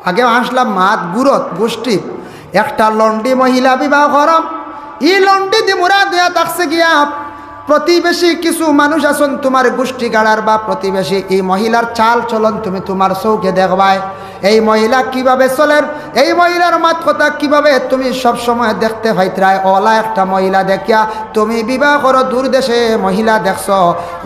আগে আসলাম মাত গুরত গোষ্ঠী একটা লন্ডি মহিলা বিবাহ করম ই লন্ডি দি মুরা দেয়া থাকছে গিয়া প্রতিবেশী কিছু মানুষ আছেন তোমার গোষ্ঠী গাড়ার বা প্রতিবেশী এই মহিলার চাল চলন তুমি তোমার চৌকে দেখবাই এই মহিলা কিভাবে চলেন এই মহিলার মাত কথা কিভাবে তুমি সব সময় দেখতে পাইতরাই ওলা একটা মহিলা দেখিয়া তুমি বিবাহ করো দূর দেশে মহিলা দেখছ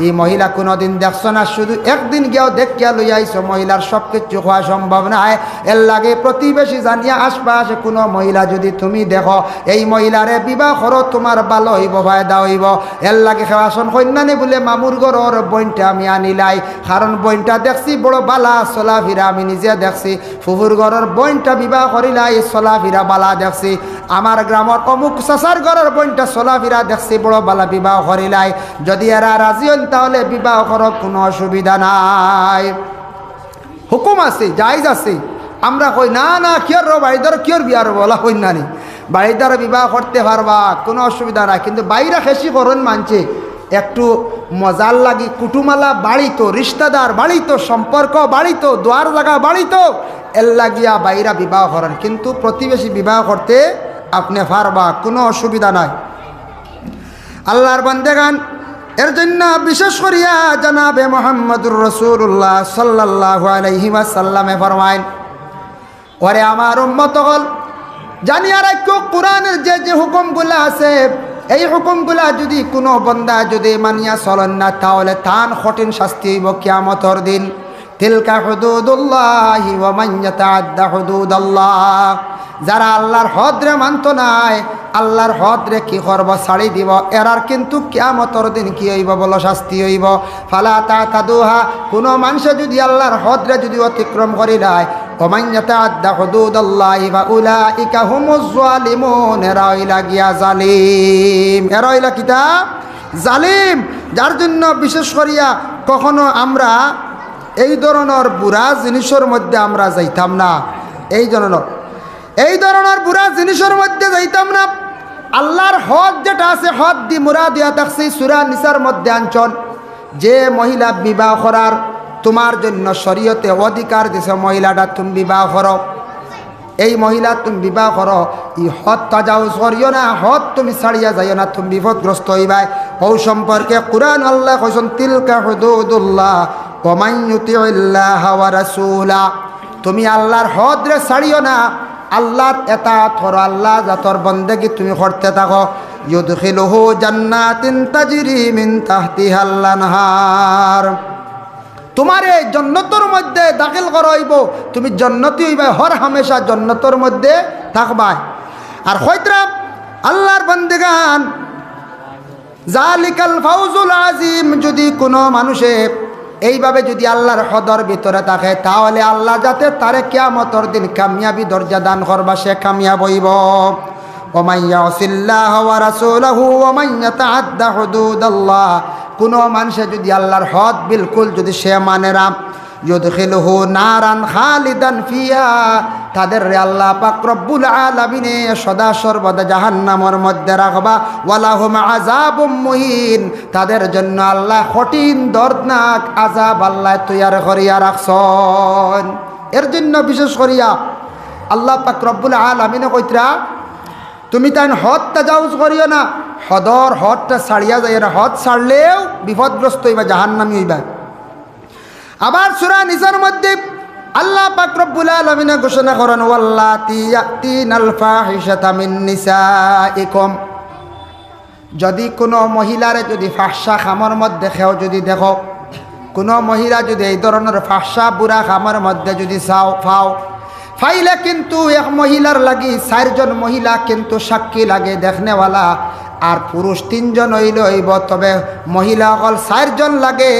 এই মহিলা কোনোদিন দেখছ না শুধু একদিন গিয়েও দেখিয়া লইয়া আইছো মহিলার সব কিছু হওয়া সম্ভব নয় এর লাগে প্রতিবেশী জানিয়া আশপাশে কোনো মহিলা যদি তুমি দেখো এই মহিলারে বিবাহ করো তোমার ভালো হইব ফায়দা হইব এর লাগে খেওয়াশন কন্যানি বলে মামুর ঘরের বইনটা আমি আনিলাই কারণ বইনটা দেখছি বড় বালা চলাফিরা আমি নিজে দেখছি ফুফুর ঘরের বইনটা বিবাহ করিলাই চলাফিরা বালা দেখছি আমার গ্রামের অমুক চাচার ঘরের বইনটা চলাফিরা দেখছি বড় বালা বিবাহ করিলাই যদি এরা রাজি হন তাহলে বিবাহ করার কোনো অসুবিধা নাই হুকুম আছে জায়েজ আছে আমরা কই না না কিয়র বাড়িদার কিয়র বিয়ার বলা কই না নি বাড়িদার বিবাহ করতে পারবা কোনো অসুবিধা নাই কিন্তু বাইরা খেসি করন মানছে একটু মজার লাগি কুটুমালা বাড়িতো রিশতাদার বাড়িতো সম্পর্ক বাড়িতো দোয়ার জায়গা বাড়িতো এর লাগিয়া বাইরা বিবাহ করেন কিন্তু প্রতিবেশী বিবাহ করতে আপনি পারবা কোনো অসুবিধা নাই আল্লাহর বান্দেগান এর জন্য বিশেষ করিয়া জনাবে মুহাম্মদুর রাসূলুল্লাহ সাল্লাল্লাহু আলাইহি ওয়াসাল্লামে ফরমায়েন ওরে আমার উম্মত হল জানিয়া রাখো কোরআনের যে হুকুমগুলো আছে এই হুকুমগুলা যদি কোনো বন্দা যদি মানিয়া চলেন না তাহলে তান কঠিন শাস্তি হইব কিয়ামতের দিন তিলকা হুদুদুল্লাহি ওয়া মান ইয়াতাআদ্দা হুদুদাল্লাহ যারা আল্লাহর হদরে মানত নাই আল্লাহর হদরে কি করব ছাড়ি দিব এরার কিন্তু কিয়ামতের দিন কি হইব বলো শাস্তি হইব ফালা তাতাদুহা কোনো মানুষ যদি আল্লাহর হদরে যদি অতিক্রম করি দেয় ওমান ইয়াতাআদ্দা হুদুদাল্লাহি ফাউলাইকা হুমুজ যালিমুন এরা হইলা গিয়া জালিম এরা হইলা কিতা জালিম যার জন্য বিশেষ করিয়া কখনো আমরা এই ধরনের বুড়া জিনিসের মধ্যে আমরা যাইতাম না এই ধরনের বুড়া জিনিসের মধ্যে যাইতাম না আল্লাহর হদ যেটা আছে হদ দি মুরা দিয়া থাকছে সূরা নিসার মধ্যে আনছন যে মহিলা বিবাহ করার তোমার জন্য শরীয়তে অধিকার দিছে মহিলাটা তুমি বিবাহ করো এই মহিলা তুমি বিবাহ করো ই হদ তাজাউজ করিও না হদ তুমি ছাড়িয়া যাইও না তুমি বিপদগ্রস্ত হইবাই ও সম্পর্কে কুরআন আল্লাহ কইছেন তিলকা হুদুদুল্লাহ ওয়া মান ইউতিউল্লাহ ওয়া রাসূলা তুমি আল্লাহর হদ রে ছাড়িও না আল্লাহর এতাআত করো আল্লাহ জাতর বন্দেগী তুমি করতে থাকো ইউদখিলুহু জান্নাতিন তাজরি মিন তাহতিহাল আনহার তোমার এই জান্নাতের মধ্যে দাখিল করা হইব তুমি জান্নাতি হইবা হর হামেশা জান্নাতের মধ্যে থাকবা আর হয়তরা আল্লাহর বান্দেগান জালিকাল ফাউজুল আজিম যদি কোনো মানুষে এইভাবে যদি আল্লাহর হদর ভিতরে থাকে তাহলে আল্লাহ যাতে তারে কিয়ামতের দিন কামিয়াবি দরজা দান করবা সে কামিয়াব হইব ওমান ইয়াসিল্লাহ ওয়া রাসূলুহু ওয়া মান ইয়াতাআদ্দা হুদুদাল্লাহ কোনো মানুষে যদি আল্লাহর হদ বিলকুল যদি সে মানে না ইউদখিলুহু নারান খালিদান ফিহা তাদের আল্লাহ পাক রব্বুল আলামিনে সদা সর্বদা জাহান্নামের মধ্যে রাখবা ওয়ালাহুম আযাবুম মুহিন তাদের জন্য আল্লাহ কঠিন দর্দনাক আযাব আল্লাহ তৈয়ার করিয়া রাখছেন এর জন্য বিশেষ করিয়া আল্লাহ পাক রব্বুল আলামিনে কইতরা তুমি তাই হদ তাজাউজ করিও না হদটা ছাড়িয়া যায় না হদ ছাড়লেও বিপদগ্রস্ত হইবা জাহান্নামী হইবা আবার সূরা নিসার মধ্যে আল্লাহ পাক রব্বুল আলামিন ঘোষণা করেন ওয়াল্লাতি ইয়াতিনাল ফাহিশাতা মিন নিসাইকুম যদি কোনো মহিলারে যদি ফাহশা খামের মধ্যে খেও যদি দেখো কোনো মহিলা যদি এই ধরনের ফাহশা বুড়া খামের মধ্যে যদি ফাও ফাইলে কিন্তু এক মহিলার লাগি 4 জন মহিলা কিন্তু সাক্ষী লাগে দেখনেওয়ালা আর পুরুষ 3 জন হইব তবে মহিলা অকল 4 জন লাগে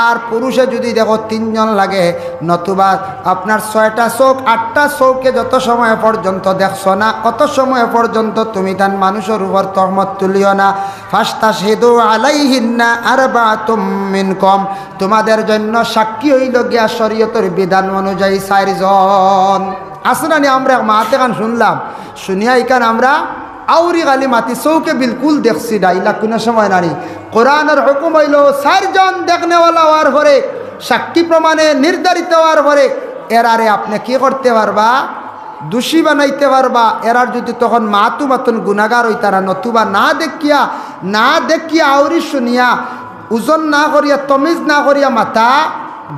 আর পুরুষে যদি দেখো 3 জন লাগে নতুবা আপনার 6টা চোখ 8টা চোখে যত সময় পর্যন্ত দেখছো না অত সময় পর্যন্ত তুমি তান মানুষের উপর তহমত তুলিও না ফাস্তাশহিদু আলাইহিন্না আরবাতুম মিনকুম তোমাদের জন্য সাক্ষী হইল গিয়া শরীয়তের বিধান অনুযায়ী 4 জন আসনা নি আমরা মাতে গান শুনলাম শুনিয়া ইকান আমরা আউরি গালি মাতি চৌকে বিলকুল দেখছি ডাইলা কোনো সময় নারী কোরআনের হুকুম হইল 4 জন দেখনেওয়ালা হওয়ার পরে সাক্ষী প্রমাণে নির্ধারিত হওয়ার পরে এরারে আপনি কি করতে পারবা, দোষী বানাইতে পারবা। এরার যদি তখন মাতু মাতুন গুনাগার হইতারা, নতুবা না দেখিয়া আউরি শুনিয়া ওজন না করিয়া তমিজ না করিয়া মাতা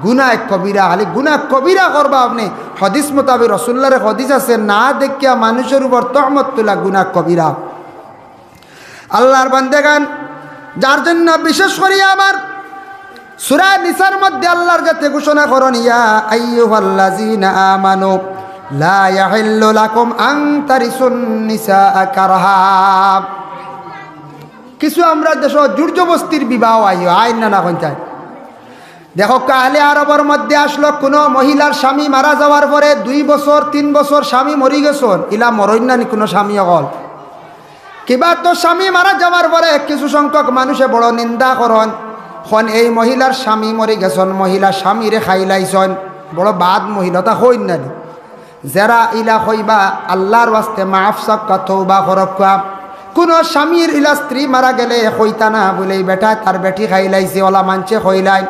গুনাহ কবিরা। খালি গুনাহ কবিরা করবা আপনি। হদিস মোতাবেক রসুল্লাহর হদিস আছে, না দেখিয়া মানুষের উপর তহমত তোলা গুনাহ কবিরা। আল্লাহর বান্দেগান, যার জন্য বিশেষ করিয়া আমার সূরা নিসার মধ্যে আল্লাহর কাছে ঘোষণা করুন, ইয়া আইয়ুহাল্লাযীনা আমানু লা ইয়াহিল্লু লাকুম আন তারিসুন নিসা কারহা। কিছু আমরা দেশ জোরজবস্তির বিবাহ আইন না কোন চাই। দেখো কালে আরবের মধ্যে আসলো, কোনো মহিলার স্বামী মারা যাওয়ার পরে 2 বছর 3 বছর স্বামী মরি গেছেন, ইলা মরইন না কোনো স্বামী অকল কিবা। তো স্বামী মারা যাওয়ার পরে কিছু সংখ্যক মানুষে বড় নিন্দা করন, খন এই মহিলার স্বামী মরি গেছেন, মহিলা স্বামীরে খাইলাইছন, বড় বাদ মহিলা তা হইন না। যারা ইলা হইবা আল্লাহর ওয়াস্তে মাফ সাক্কা তওবা করক্কা। কোন স্বামীর ইলা স্ত্রী মারা গেলে হইতা না বলে বেটা তার বেটি খাইলাইছে, ওলা মানছে হইলাই,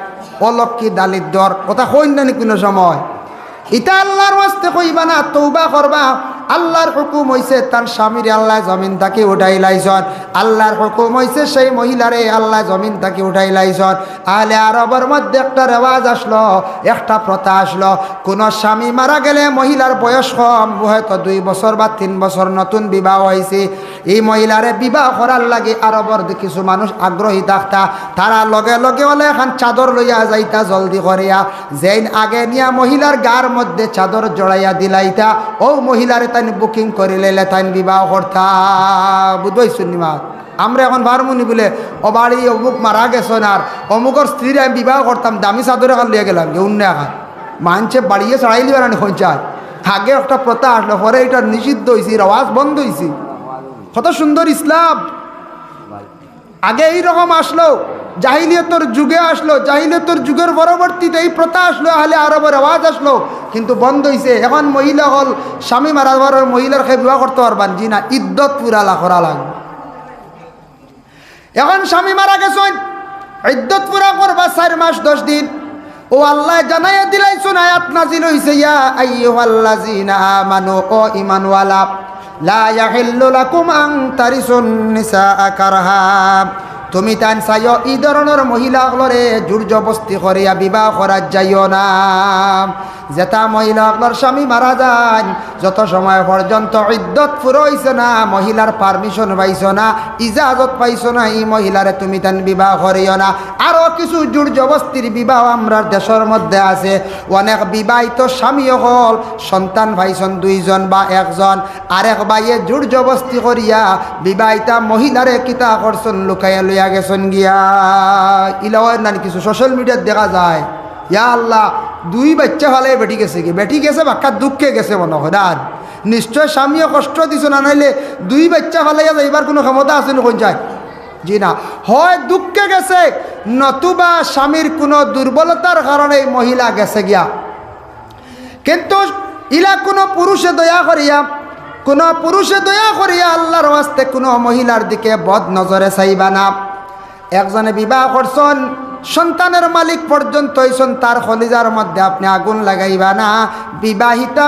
অলক্ষী দালিদ্র কথা হইন না কোনো সময়। ইটা আল্লাহর ওয়াস্তে কইবা না, তওবা করবা। আল্লাহর হুকুম হইছে তার স্বামীরে আল্লাহ জমিন তাকে উঠাই লাইছন, আল্লাহর হুকুম হইছে সেই মহিলারে আল্লাহ জমিন তাকে উঠাই লাইছন। আহলে আরবের মধ্যে একটা রেওয়াজ আসলো, একটা প্রথা আসলো, কোন স্বামী মারা গেলে মহিলার বয়স কম, হয়তো 2 বছর বা 3 বছর নতুন বিবাহ হয়েছে, এই মহিলারে বিবাহ করার লাগে আরবের কিছু মানুষ আগ্রহী থাকতা। তারা লগে লগে হলে এখন চাদর লইয়া যাইতা জলদি করিয়া, যেইন আগে নিয়া মহিলার গার মধ্যে চাদর জড়াইয়া দিলাইতা, ও মহিলারে তাই বুকিং করে লাইলে তাই বিবাহ করতা। বুঝবাইছুন নিমা? আমরা এখন ভারমুনি বলে ও বাড়ি অমুক মারা গেছেন আর অমুকর স্ত্রীর আমি বিবাহ করতাম, দামি চাদর এখন লিয়ে গেলাম যে অন্য এখন মানছে বাড়িয়ে ছাড়াই লিবে না খোঁচায়। আগে একটা প্রথা আসলো, পরে এটা নিষিদ্ধ হয়েছে, আওয়াজ বন্ধ হয়েছে। কত সুন্দর ইসলাম! আগে এইরকম আসলো, জাহিলিয়তের যুগে আসলো, জাহিলিয়তের যুগের পরবর্তীতে এই প্রথা আসলো, আহলে আরবের আওয়াজ আসলো, কিন্তু বন্ধ হয়েছে। এখন মহিলা হল স্বামী মারা যাওয়ার মহিলার খেয়ে বিবাহ করতে পারবেন জি না, ইদ্যত পুরা করা লাগবে। এখন স্বামী মারা গেছেন, ইদ্যত পুরা করবা 4 মাস 10 দিন। ও আল্লাহ জানাইয়া দিলাইছুন, আয়াত নাজিল হইছে, ইয়া আইয়ুহাল্লাযীনা আমানু, ও ঈমানওয়ালা, লা ইয়াহিল্লু লাকুম আন তারিসুন নিসা কারহা। তুমি তান চাইও এই ধরনের মহিলাগুলোরে জোর জবস্তি করিয়া বিবাহ করার যাইও না। যেটা মহিলাগুলোর স্বামী মারা যান, যত সময় পর্যন্ত ইদ্যত পুরো হইছে না, মহিলার পারমিশন পাইছো না, ইজাজত পাইছো না, এই মহিলারে তুমি তান বিবাহ করিও না। আরও কিছু জোর জবস্তির বিবাহ আমরা দেশের মধ্যে আছে। অনেক বিবাহিত স্বামী হল সন্তান পাইছেন 2 জন বা 1 জন, আরেক বাইয়ে জোর জবস্তি করিয়া বিবাহিতা মহিলারে কিতা করছেন, লুকাইয়া লইয়া গেছেন গিয়া। ইলাও না কিছু সোশ্যাল মিডিয়াত দেখা যায়, ইয়া আল্লাহ 2 বাচ্চা ফেলে বেটি গেছে বাক্কা দুঃখে গেছে মনে হয়। আর নিশ্চয় স্বামীও কষ্ট দিছ না, নাইলে 2 বাচ্চা ফেলাইয়া যাইবার কোনো ক্ষমতা আছে না কোন যায়? জি না, হয় দুঃখে গেছে, নতুবা স্বামীর কোনো দুর্বলতার কারণে মহিলা গেছে গিয়া। কিন্তু ইলা কোনো পুরুষে দয়া করিয়া আল্লাহর ওয়াস্তে কোনো মহিলার দিকে বদ নজরে চাইবা না। একজনে বিবাহ করছেন, সন্তানের মালিক পর্যন্ত হইছেন, তার কলিজার মধ্যে আপনি আগুন লাগাইবা না। বিবাহিতা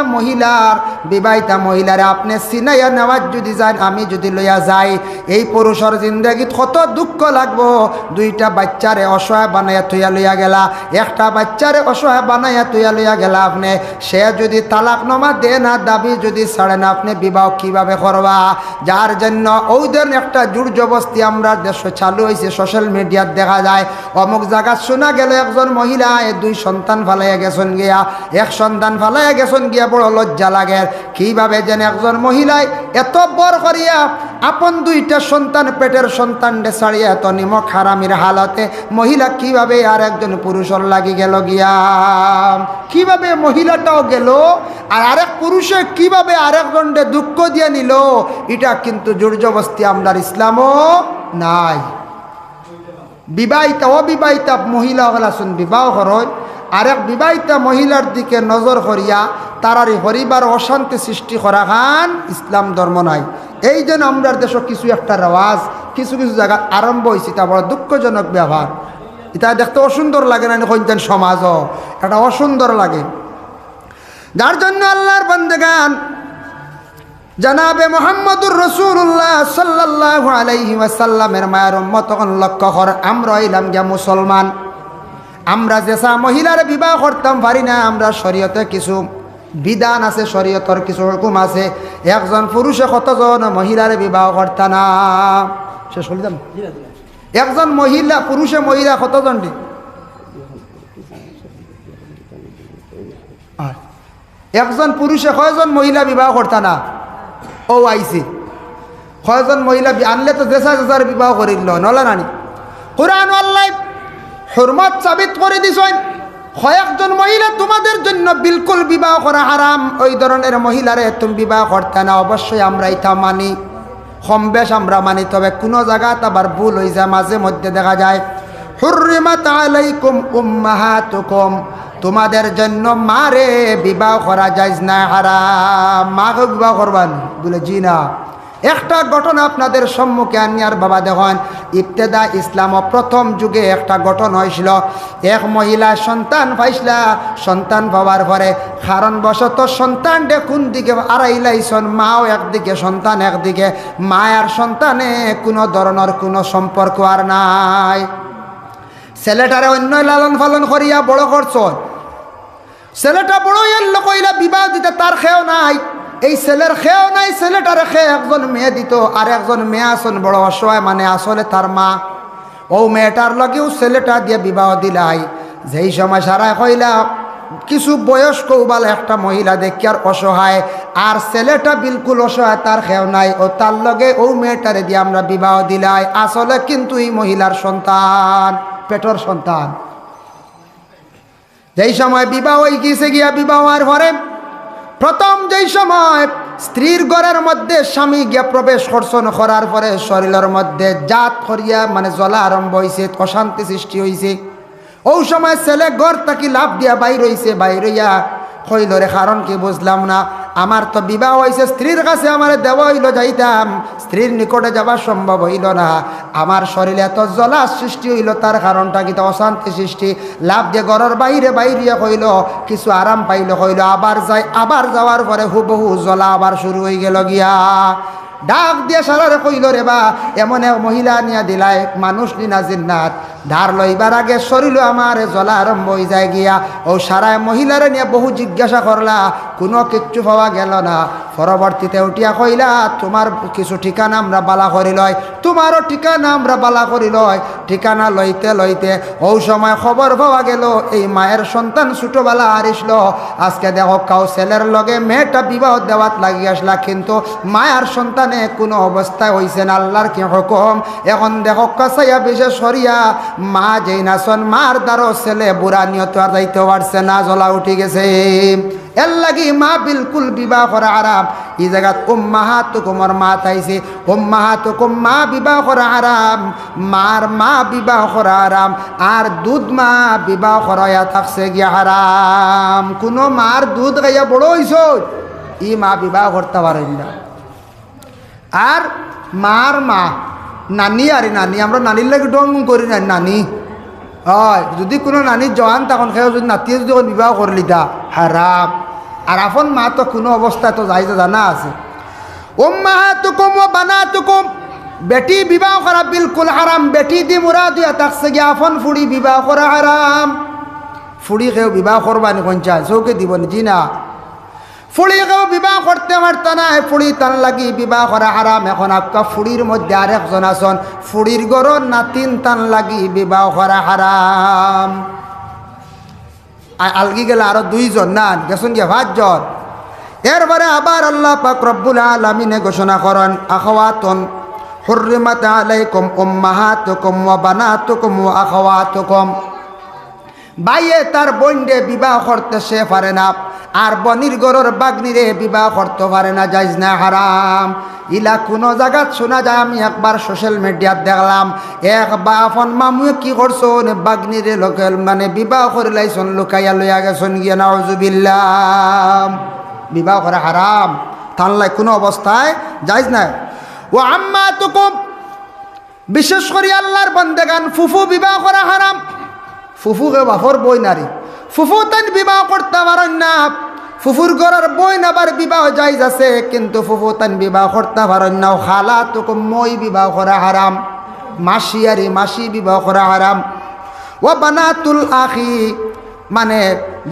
মহিলারে আপনি চিনাইয়া নেওয়ার যদি যান, আমি যদি লইয়া যাই, এই পুরুষের জিন্দগিত কত দুঃখ লাগবো। 2টা বাচ্চারে অসহায় বানাইয়া থইয়া লইয়া গেলা, একটা বাচ্চারে অসহায় বানাইয়া থইয়া লইয়া গেলা আপনি। সে যদি তালাকনামা দে না, দাবি যদি ছাড়ে না, আপনি বিবাহ কিভাবে করবা? যার জন্য ওদের একটা জোর জবস্তি আমরা দেশে চালু হয়েছে, সোশ্যাল মিডিয়াত দেখা যায়। অমুক জায়গা শোনা গেল একজন মহিলা 2 সন্তান ফালাইয়া গেছেন গিয়া, 1 সন্তান ফালাইয়া গেছেন গিয়া, বড় লজ্জা লাগে। কিভাবে যেন একজন মহিলায় এত বড় করিয়া আপন 2টা সন্তান, পেটের সন্তান ছাড়িয়া এত নিমক হারামির হালতে মহিলা কিভাবে আর একজন পুরুষের লাগি গেল গিয়া, কিভাবে মহিলাটাও গেল, আর আরেক পুরুষে কিভাবে আরেকজনকে দুঃখ দিয়ে নিল। এটা কিন্তু জোর জবস্তি আমরা ইসলামও নাই। বিবাহিতা অবিবাহিতা মহিলা হলাসুন বিবাহ করয়, আরেক বিবাহিতা মহিলার দিকে নজর করিয়া তারারই পরিবার অশান্তি সৃষ্টি করা খান ইসলাম ধর্ম নাই। এই জন্য আমরা দেশ কিছু একটা রেওয়াজ কিছু জায়গা আরম্ভ হয়েছে, তা বড় দুঃখজনক ব্যবহার। এটা দেখতে অসুন্দর লাগে না? সমাজও এটা অসুন্দর লাগে। যার জন্য আল্লাহর বান্দাগান জনাবে মুহাম্মদুর রাসূলুল্লাহ সাল্লাল্লাহু আলাইহি ওয়াসাল্লামের মায়ের উম্মতগণ লক্ষ্য কর, আমরা হইলাম গিয়া মুসলমান। আমরা যেসা মহিলার বিবাহ করতাম পারি না, আমরা শরীয়তে কিছু বিধান আছে, শরীয়তর কিছু হুকুম আছে। একজন পুরুষে কতজন মহিলার বিবাহ করতা না? শেষ হল যান। একজন মহিলা পুরুষে মহিলা কতজন? একজন পুরুষে কয়জন মহিলা বিবাহ করতা না? ও আইসি কয়জন মহিলা আনলে তো দেশা দেশার বিবাহ করিল নলা নানি। কুরআন আল্লাহ হুরমত সাবিত করে দিছেন, কয়েকজন মহিলা তোমাদের জন্য বিলকুল বিবাহ করা হারাম, ওই ধরনের মহিলারে তুমি বিবাহ করতে না। অবশ্যই আমরা এটা মানি, কম বেশ আমরা মানি, তবে কোনো জায়গাতে আবার ভুল হয়ে যায়, মাঝে মধ্যে দেখা যায় হুররিমাত আলাইকুম উম্মাহাতুকুম, তোমাদের জন্য মারে বিবাহ করা যায় না, হারাম। মাকে বিবাহ করবান বলে জি না। একটা ঘটনা আপনাদের সম্মুখে আনিয়ার বাবা দেখেন, ইবতেদা ইসলাম প্রথম যুগে একটা ঘটনা হয়েছিল। এক মহিলা সন্তান পাইছিলা, সন্তান পাওয়ার পরে কারণবশত সন্তান কোন দিকে আড়াইলাইছন, মাও একদিকে সন্তান একদিকে, মায়ার সন্তানে কোনো ধরনের কোনো সম্পর্ক আর নাই। ছেলেটারে অন্য লালন পালন করিয়া বড় করছ, ছেলেটা বড় এলো কইলা বিবাহ দিতে তার খেয়েও নাই, এই ছেলের খেয়েও নাই, ছেলেটারে খেয়ে একজন মেয়ে দিত, আর একজন মেয়ে আসন বড় অসহায়, মানে আসলে তার মা। ও মেয়েটার লগেও ছেলেটা দিয়ে বিবাহ দিলাই। যেই সময় সারায় কইলা কিছু বয়স্ক উবাল একটা মহিলা দেখি আর অসহায়, আর ছেলেটা বিলকুল অসহায়, তার খেয়েও নাই, ও তার লগে ও মেয়েটারে দিয়ে আমরা বিবাহ দিলাই। আসলে কিন্তু এই মহিলার সন্তান, পেটর সন্তান। যেই সময় বিবাহ হয়ে গেছে গিয়া, বিবাহ আর পরে প্রথম যেই সময় স্ত্রীর ঘরের মধ্যে স্বামী গিয়া প্রবেশ করছেন, করার পরে শরীরের মধ্যে জাত করিয়া মানে জ্বলা আরম্ভ হয়েছে, অশান্তি সৃষ্টি হয়েছে। ওই সময় ছেলে ঘর থাকি লাভ দিয়া বাইর হইছে, বাইর হইয়া কইল রে কারণ কি বুঝলাম না, আমার তো বিবাহ হয়েছে, স্ত্রীর কাছে আমার দেওয়া হইল যাইতাম, স্ত্রীর নিকটে যাওয়া সম্ভব হইল না, আমার শরীরে এত জ্বলা সৃষ্টি হইল, তার কারণটা কি? অশান্তি সৃষ্টি। লাভ দিয়ে ঘরের বাইরে বাইরিয়া কইল, কিছু আরাম পাইল, কইল আবার যাই, আবার যাওয়ার পরে হুবহু জ্বলা আবার শুরু হয়ে গেল গিয়া। ডাক দিয়ে সারারে কইল রে বা এমন এক মহিলা নিয়া দিলাই, মানুষ নিনা জিন্নাত, ধার লইবার আগে শরীর আমার জ্বলা আরম্ভ হয়ে যায় গিয়া। ও সারায় মহিলারে নিয়ে বহু জিজ্ঞাসা করলা, কোনো কিচ্ছু পাওয়া গেল না। পরবর্তীতে উঠিয়া কইলা, তোমার কিছু ঠিকানা আমরা বালা করি লয়, তোমারও ঠিকানা আমরা বালা করি লয়। ঠিকানা লইতে লইতে ও সময় খবর পাওয়া গেল এই মায়ের সন্তান ছোটোবেলা আরিসল। আজকে দেখো কাউ ছেলের লগে মেয়েটা বিবাহ দেওয়াত লাগি আসলা, কিন্তু মায়ের সন্তানে কোনো অবস্থায় হইছে না, আল্লাহর কি হুকুম। এখন দেখো কাছাইয়া বিশেষ করিয়া মা যেই নাচন, মার দ্বারো ছেলে বুড়া নিয়ত আর যাইতে পারছে না, জ্বলা উঠি গেছে। এর লাগি মা বিলকুল বিবাহ করা হারাম। এই জায়গাত উম্মাহাতুকুমর মা তাইছে, উম্মাহাতুকুম মা বিবাহ করা হারাম, মার মা বিবাহ করা হারাম, আর দুধ মা বিবাহ করাইয়া থাকছে গিয়া হারাম। কোনো মার দুধ গাইয়া বড় হইছ, ই মা বিবাহ করতে পারেন না। আর মার মা নানি, আর নানি আমরা নানির লাগে ডং করি না, নানি হয় যদি কোনো নানি জওয়ান তখন খেয়ে যদি নাতিয়ে যদি বিবাহ করলি তা হারাম। আর আপন মা তো কোনো অবস্থায় তো যাই জানা আছে। উম্মাহাতুকুম ওয়া বানাতুকুম, বেটি বিবাহ করা বিলকুল হারাম। বেটি দি মুরা দিয়া থাকছে গিয়া আপন ফুড়ি বিবাহ করা হারাম। ফুড়ি খেয়েও বিবাহ করবানি কঞ্চা চৌকে দিব জি না, ফুড়ি কেউ বিবাহ করতে পারত না, ফুড়ি তান লাগি বিবাহ করা হারাম। এখন আপকা ফুড়ির মধ্যে আরেকজন আসন, ফুড়ির গরর নাতিন তান লাগি বিবাহ করা হারাম। আলগি গেলে আরো দুইজন না গেছুন গিয়ে 5 জন। এরপরে আবার আল্লাহ পাক রব্বুল আলামিনে ঘোষণা করেন, আখাওয়াতুন হুররিমাত আলাইকুম উম্মাহাতুকুম ওয়া বানাতুকুম ওয়া আখাওয়াতুকুম। বাইয়ে তার বোনরে বিবাহ করতে সে পারে না, আর বনির গরর বাগনিরে বিবাহ করতে পারে না, জায়েজ না, হারাম। ইলা কোনো জায়গাত শোনা যায়, আমি একবার সোশ্যাল মিডিয়াত দেখলাম, এক বাপন মামুয়ে কি করছন, বাগনিরে লোকেল মানে বিবাহ করে লাইছন, লুকাইয়া লইয়া গেছন গিয়া, নাউজুবিল্লাহ। বিবাহ করা হারাম, তানলাই কোনো অবস্থায় জায়েজ না। ও আম্মাতুকুম, বিশেষ করে আল্লাহর বান্দাগান ফুফু বিবাহ করা হারাম। ফুফুকে বাপর বই নারী, ফুফু তান বিবাহ করতে পারেন না। ফুফুর ঘরের বইন আবার বিবাহ জায়েজ আছে, কিন্তু ফুফু তান বিবাহ করতে পারেন না। খালা তোকে মই বিবাহ করা হারাম, মাসি আরে মাসি বিবাহ করা হারাম। ও বানাতুল আখি মানে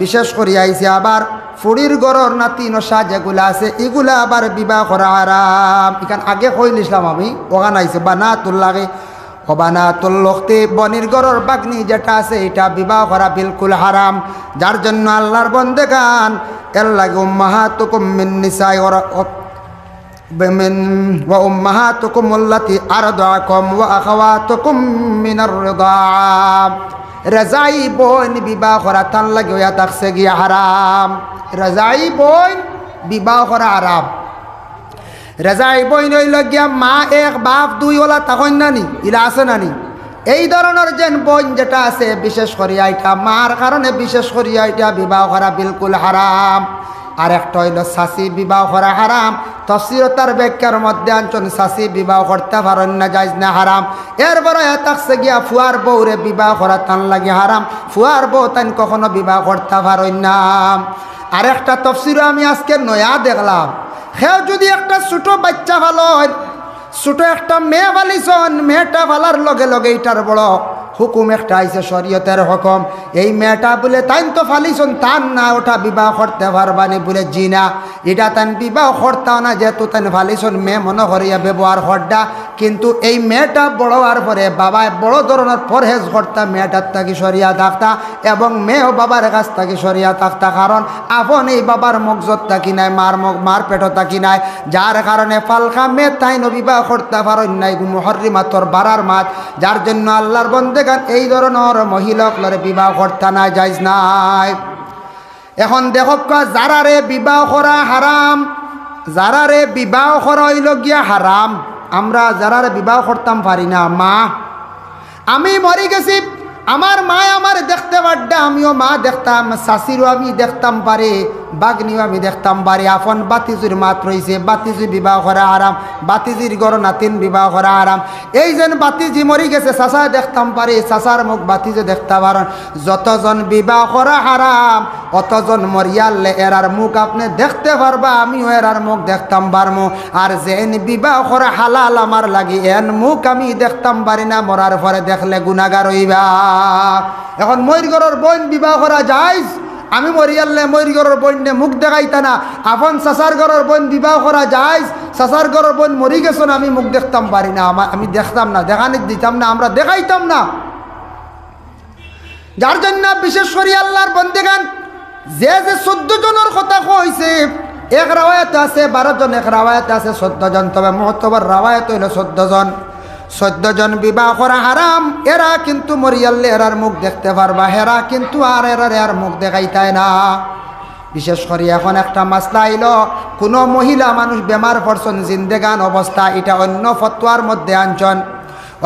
বিশেষ করে আইছে আবার ফুড়ির গড়র নাতি নশা যেগুলা আছে এগুলা আবার বিবাহ করা হারাম। এখান আগে কইলিছিলাম আমি, ওখানে আইছে বানাতুল আখি ও বানাতুল লখতে বনির গড়র বাগনি যেটা আছে এটা বিবাহ করা বিলকুল হারাম। যার জন্য আল্লাহর বন্দেগান এর লাগে উম্মাহাতুকুম মিন নিসাই وأمهاتكم التي أرضعكم وأخواتكم من الرضاعة رضاعی বোন বিবাহ করা তার লাগে হইয়া থাকছে গিয়া হারাম। রজাই বোন বিবাহ করা হারাম। রজাই বোন হইল গিয়া মা এক বাপ দুই ওলা তখন নানি ইলা আছে নানি এই ধরনের যেন বোন যেটা আছে বিশেষ করিয়া এটা মার কারণে বিশেষ করিয়া এটা বিবাহ করা বিলকুল হারাম। আর একটা হইল শাসি বিবাহ করা হারাম। তফসিরতার ব্যাখ্যার মধ্যে আনছেন শাসি বিবাহ করতে পারেন না, জায়েজ না, হারাম। এরপরে থাকছে গিয়া ফুয়ার বউরে বিবাহ করা তান লাগে হারাম। ফুয়ার বউ তান কখনো বিবাহ করতে পারেন না। আর একটা তফসিরও আমি আজকে নয়া দেখলাম, সেও যদি একটা ছোট বাচ্চা ভালো হয়, ছোট একটা মেয়ে ফালিছন, মেয়েটা ফালার লগে লগে এটার বড় হুকুম একটা আইছে শরীয়তের হুকুম, এই মেয়েটা বলে তাইন তো ফালিছন তান না ওটা বিবাহ করতে পারবানি বলে জিনা, এটা তান বিবাহ করতাও না যেহেতু তান ফালিছন মেয়ে মনে করিয়া ব্যবহার করডা। কিন্তু এই মেয়েটা বড় হওয়ার পরে বাবা বড় ধরনের পরহেজ করতা, মেয়েটার তাকে সরিয়া থাকতা এবং মেয়েও বাবার কাছ থেকে সরিয়া থাকতা, কারণ আপন এই বাবার মগজত থাকি নাই, মার পেটও থাকি নাই, যার কারণে ফালকা মেয়ে তাইন বিবাহ করতে পারেন নাই, মুহররিমাতর বারার মাত। যার জন্য আল্লাহর বন্দেগান এই ধরনের মহিলাগুলোর বিবাহ করতে না জায়েজ নাই। এখন দেখো যারারে বিবাহ করা হারাম, যারারে বিবাহ করা হইল গিয়া হারাম, আমরা যারারে বিবাহ করতাম পারি না। মা, আমি মরে গেছি, আমার মা আমার দেখতে পারডা, আমিও মা দেখতাম, শাশিরও আমি দেখতাম পারে, বাগনিও আমি দেখতাম পারি। আপন বাতিজুর মাত রয়েছে, বাতিজি বিবাহ করা হারাম, বাতিজির গড় নাতিন বিবাহ করা হারাম। এই যেন বাতিজি মরি গেছে, চাচা দেখতাম পারি, চাচার মুখ বাতিজে দেখতে পারেন। যতজন বিবাহ করা হারাম অতজন মরিয়ালে এরার মুখ আপনি দেখতে পারবা, আমিও এরার মুখ দেখতাম পারমু। আর যেন বিবাহ করা হালাল আমার লাগি এন মুখ আমি দেখতাম পারি না, মরার পরে দেখলে গুনাহগার হইবা। এখন ময়ূরগড়ের বোন বিবাহ করা যায়, আমি মরিয়ালে ময়ূরগড়ের বোনে মুখ দেখাইতা না। আপন চাচার ঘরের বোন বিবাহ করা যায়, চাচার ঘরের বোন মরি গেছেন, আমি মুখ দেখতাম পারি না, আমি দেখতাম না, দেখানি দিতাম না, আমরা দেখাইতাম না। যার জন্য বিশেষ করে আল্লাহর বন্দেগান যে 14 জনের কথা কইছে, এক রাওয়ায়াত আছে 12 জন, এক রাওয়ায়াত আছে 14 জন, তবে মুহতবর রাওয়ায়াত হইল 14 জন। 14 জন বিবাহ করা হারাম। এরা কিন্তু মরিয়াল্লে এরার মুখ দেখতে পারবা, হেরা কিন্তু আর এর মুখ দেখাইতায় না। বিশেষ করে এখন একটা মাসলা আইল, কোনো মহিলা মানুষ বেমার পড়ছেন জিন্দেগান অবস্থা, এটা অন্য ফতোয়ার মধ্যে আনছেন,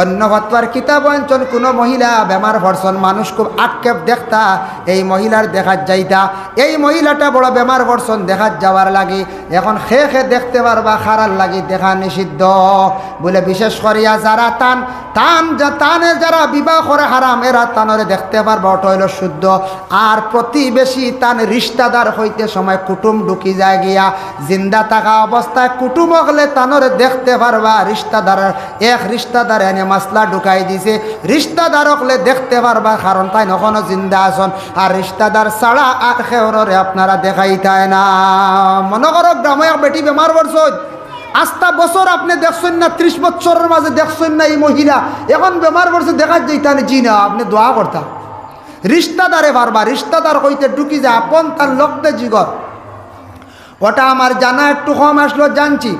অন্য ফতোয়ার কিতাব আনছেন। কোনো মহিলা বেমার পড়ছেন, মানুষ খুব আক্ষেপ দেখতা এই মহিলার দেখাত যাইতা, এই মহিলাটা বড় বেমার পড়ছেন দেখাত যাওয়ার লাগে। এখন খে দেখতে পারবা, খারার লাগে দেখা নিষিদ্ধ বলে। বিশেষ করিয়া যারা টানে যারা বিবাহ করে হারাম, এরা তানরে দেখতে পারবা, ওটা হইল শুদ্ধ। আর প্রতিবেশী তান রিশতাদার হইতে সময় কুটুম ঢুকি যায় গিয়া, জিন্দা থাকা অবস্থায় কুটুম হলে তানরে দেখতে পারবা। রিশতাদার এক রিশতাদার এনে মাসলা ঢুকাই দিছে, রিশতাদার হলে দেখতে পারবা, কারণ তাই এখনো জিন্দা আছেন। আর রিশতাদার ছাড়া আর খেওরে আপনারা দেখাইতায় না। মনে করো গ্রামে এক বেটি বেমার পড়ছে, আস্তা বছর আপনি দেখছেন না, 30 বছরের মাঝে দেখছেন না এই মহিলা, এখন বেমার পড়ছে দেখা যাইতান জি না, আপনি দোয়া করতাম। রিশতাদারে পারবা, রিশতাদার হইতে ঢুকি যায়, আপন তার লক্ষ্যে জিগর। ওটা আমার জানা একটু কম আসলো, জানছি।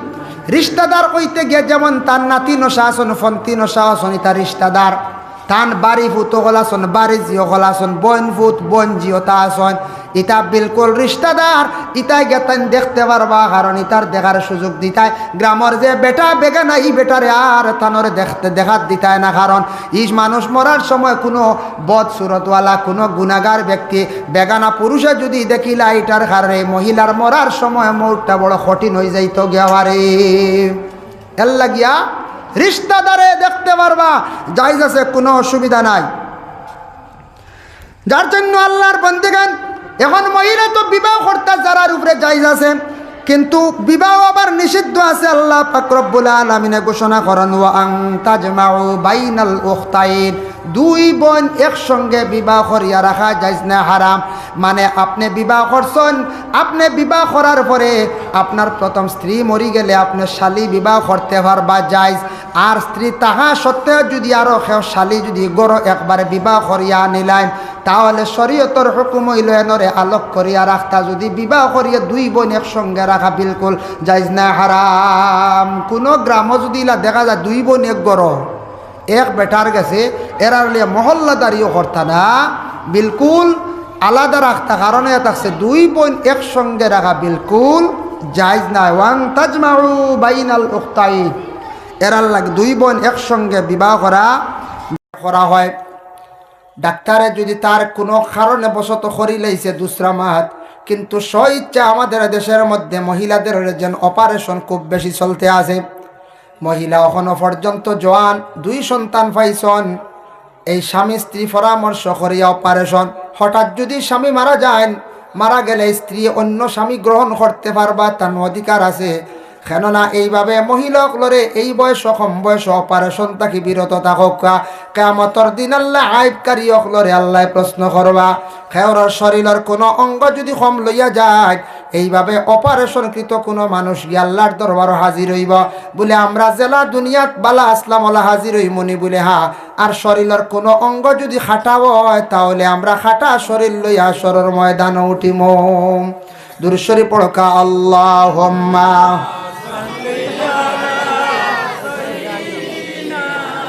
রিশতাদার কইতে গিয়ে যেমন তার নাতি নশা আসন, ফন্তি নশা আসন, তার রিশতাদার। তান বাড়ি ফুতো গলাসন, বাড়ি জিও গলাসন, বোন ফুত বোন জিও তা আসন, ইতা বিলকুল রিশতাদার। ইতাই গেতান দেখতে পারবা, কারণ ইতার দেখার সুযোগ দিতায়। গ্রামের যে বেটা বেগানা, এই বেটারে আর তানরে দেখাত দিতায় না, কারণ ইস মানুষ মরার সময় কোনো বদ সুরতওয়ালা কোনো গুনাগার ব্যক্তি বেগানা পুরুষে যদি দেখিলা, এটার কারণে মহিলার মরার সময় মৌটটা বড় কঠিন হয়ে যাইত গিয়ারে। এর লাগিয়া রিশতাদারে দেখতে পারবা, জায়েজ আছে, কোনো অসুবিধা নাই। যার জন্য আল্লাহর বন্দেগান এখন মহিলা তো বিবাহ কর্তা যারার উপরে জায়েজ আছে, কিন্তু বিবাহ আবার নিষিদ্ধ আছে। আল্লাহ পাক রব্বুল আলামিনে ঘোষণা করেন ওয়া আন তাজমাউ বাইনাল উখতাইন, দুই বোন একসঙ্গে বিবাহ করিয়া রাখা জায়েজ না, হারাম। মানে আপনি বিবাহ করছেন, আপনি বিবাহ করার পরে আপনার প্রথম স্ত্রী মরি গেলে আপনি শালি বিবাহ করতে পারবা জায়েজ। আর স্ত্রী তাহা সত্ত্বেও যদি আরও শালি যদি গড় একবারে বিবাহ করিয়া নিলাম, তাহলে শরীয়তর হুকুম হইল এনরে আলোক করিয়া রাখতা। যদি বিবাহ করিয়া দুই বোন একসঙ্গে রাখা বিলকুল জায়েজ না, হারাম। কোনো গ্রামও যদি দেখা যায় দুই বোন এক গড় এক বেটার গেছে, এরার লিয়ে মহল্লাদারিও করতা না, বিলকুল আলাদা রাখতা। কারণে থাকছে দুই বোন একসঙ্গে রাখা বিলকুল জায়েজ না। ওয়ান তাজমাউ বাইনাল উখতাইন, এরার লাগে দুই বোন একসঙ্গে বিবাহ করা হয়। ডাক্তারে যদি তার কোনো কারণে বশত করি লাইছে দুসরা মাত, কিন্তু স্বইচ্ছা আমাদের দেশের মধ্যে মহিলাদের যেন অপারেশন খুব বেশি চলতে আছে। মহিলা এখনো পর্যন্ত জোয়ান, দুই সন্তান পাইছন, এই স্বামী স্ত্রী পরামর্শ করিয়া অপারেশন। হঠাৎ যদি স্বামী মারা যায়, মারা গেলে স্ত্রী অন্য স্বামী গ্রহণ করতে পারবা, তার অধিকার আছে। কেননা এইভাবে মহিলাগুলোরে এই বয়স কম বয়স অপারেশন থাকি বিরত থাকক। কিয়ামতের দিন আল্লাহ আইবকারী অকলরে আল্লাহ প্রশ্ন করবা। খেওরার শরীরের কোনো অঙ্গ যদি কম লইয়া যায়, এইভাবে অপারেশনকৃত কোনো মানুষ গিয়ে আল্লাহর দরবার হাজির হইব বলে আমরা জেলা দুনিয়াত বালা আসলাম আল্লাহ হাজির হইমনি বলে হা। আর শরীরের কোনো অঙ্গ যদি খাটা হয়, তাহলে আমরা খাটা শরীর লইয়া সরর ময়দান উঠিম। দুরূদ পড়কা আল্লাহুম্মা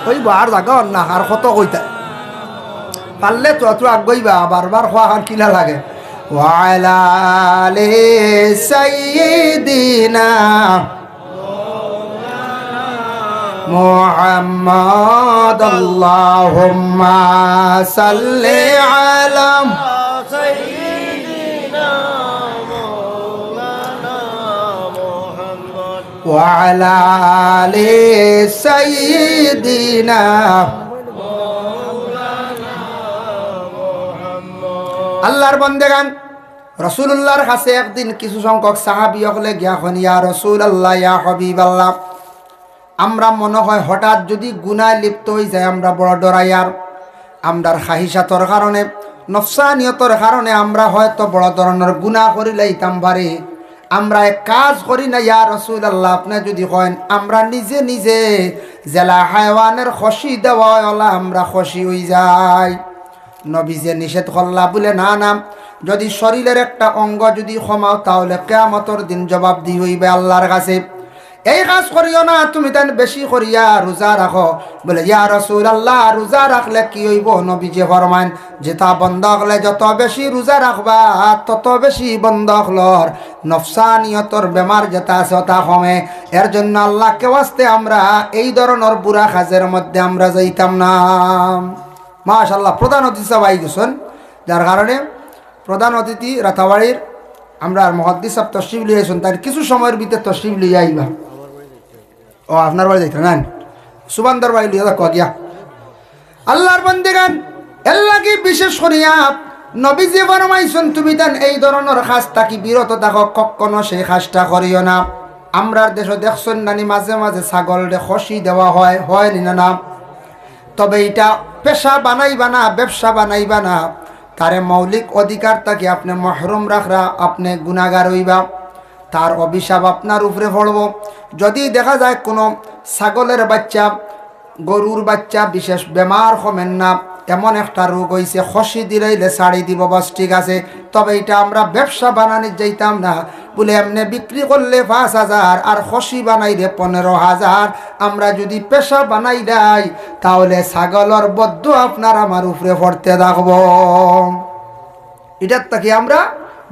কইবা আর জাগা না আর কত কইতা পারলে তো তুই আগইবা, বারবার খোয়া আর কিলা লাগে। ওয়ালা আলি সাইয়্যিদিনা মুহাম্মাদ আল্লাহুম্মা সাল্লি আলা সাইয়্যিদিনা মাওলানা মুহাম্মদ ওয়া আলা আলি সাইয়্যিদিনা মাওলানা মুহাম্মদ। আল্লাহর বান্দাগান রাসূলুল্লাহর কাছে একদিন কিছু সংখ্যক সাহাবী হলে গিয়া হন, ইয়া রাসূলুল্লাহ ইয়া হাবিবাল্লাহ, আমরা মনে হয় হঠাৎ যদি গুনায় লিপ্ত হয়ে যায় আমরা বড় ডরাইয়ার। আমরার খাহিসাতর কারণে নফসানিয়তর কারণে আমরা হয়তো বড় ধরনের গুনাহ করি লাইতাম পারি। আমরা এক কাজ করি না ইয়া রাসূলুল্লাহ, আপনি যদি করেন আমরা নিজে নিজে জেলা হায়ওয়ানের খসি দেওয়াওয়ালা আমরা খসি হয়ে যাই। নবী যে নিষেধ করলা বলে না না, যদি শরীরের একটা অঙ্গ যদি ক্ষমাও তাহলে কিয়ামতের দিন জবাব দি হইবে আল্লাহর কাছে। এই কাজ করিও না, তুমি তাই বেশি করিয়া রোজা রাখো। বলে ইয়া রাসূলুল্লাহ, রোজা রাখলে কি হইব? নবীজি ফরমান যে তা বন্ধ হলে যত বেশি রোজা রাখবা তত বেশি বন্ধ হলর নফসানিয়তর বেমার যেটা আছে তা কমে। এর জন্য আল্লাহকে ওয়াস্তে আমরা এই ধরনের বুড়া কাজের মধ্যে আমরা যাইতাম না। মাশাআল্লাহ, প্রধান অতিথি সাহেব আই গেছেন, যার কারণে প্রধান অতিথি রাতাবাড়ির আমরা মুহাদ্দিস সাহেব তশরিফ লিয়েছেন, তার কিছু সময়ের ভিতরে তশরিফ লিয়ে আইবা। ও আপনার বাড়ি যাইতে না সুবান্দার বাড়ি লিয়ে দেখো গিয়া। আল্লাহর বান্দাগান এর লাগি বিশেষ করিয়া নবীজি ফরমাইছেন তুমি তান এই ধরনের কাজ থাকি বিরত থাকো, কখনো সেই কাজটা করিও না। আমরার দেশে দেখছেন নানি মাঝে মাঝে ছাগল খসি দেওয়া হয় না? তবে এটা পেশা বানাইবা না, ব্যবসা বানাইবা না। তারে মৌলিক অধিকার তাকে আপনি মহরুম রাখরা, আপনি গুনাহগার হইবা, তার অভিশাপ আপনার উপরে পড়ব। যদি দেখা যায় কোনো ছাগলের বাচ্চা গরুর বাচ্চা বিশেষ বেমার কমেন না, এমন একটা রোগ হয়েছে, খসি দিলাইলে ছাড়ি দিব, বস ঠিক আছে, তবে এটা আমরা ব্যবসা বানানি যাইতাম না। বলে এমনি বিক্রি করলে 5,000 আর খসি বানাইলে 15,000। আমরা যদি পেশা বানাই দেয় তাহলে ছাগলের বদ্ধ আপনার আমার উপরে পড়তে থাকব। এটার থেকে আমরা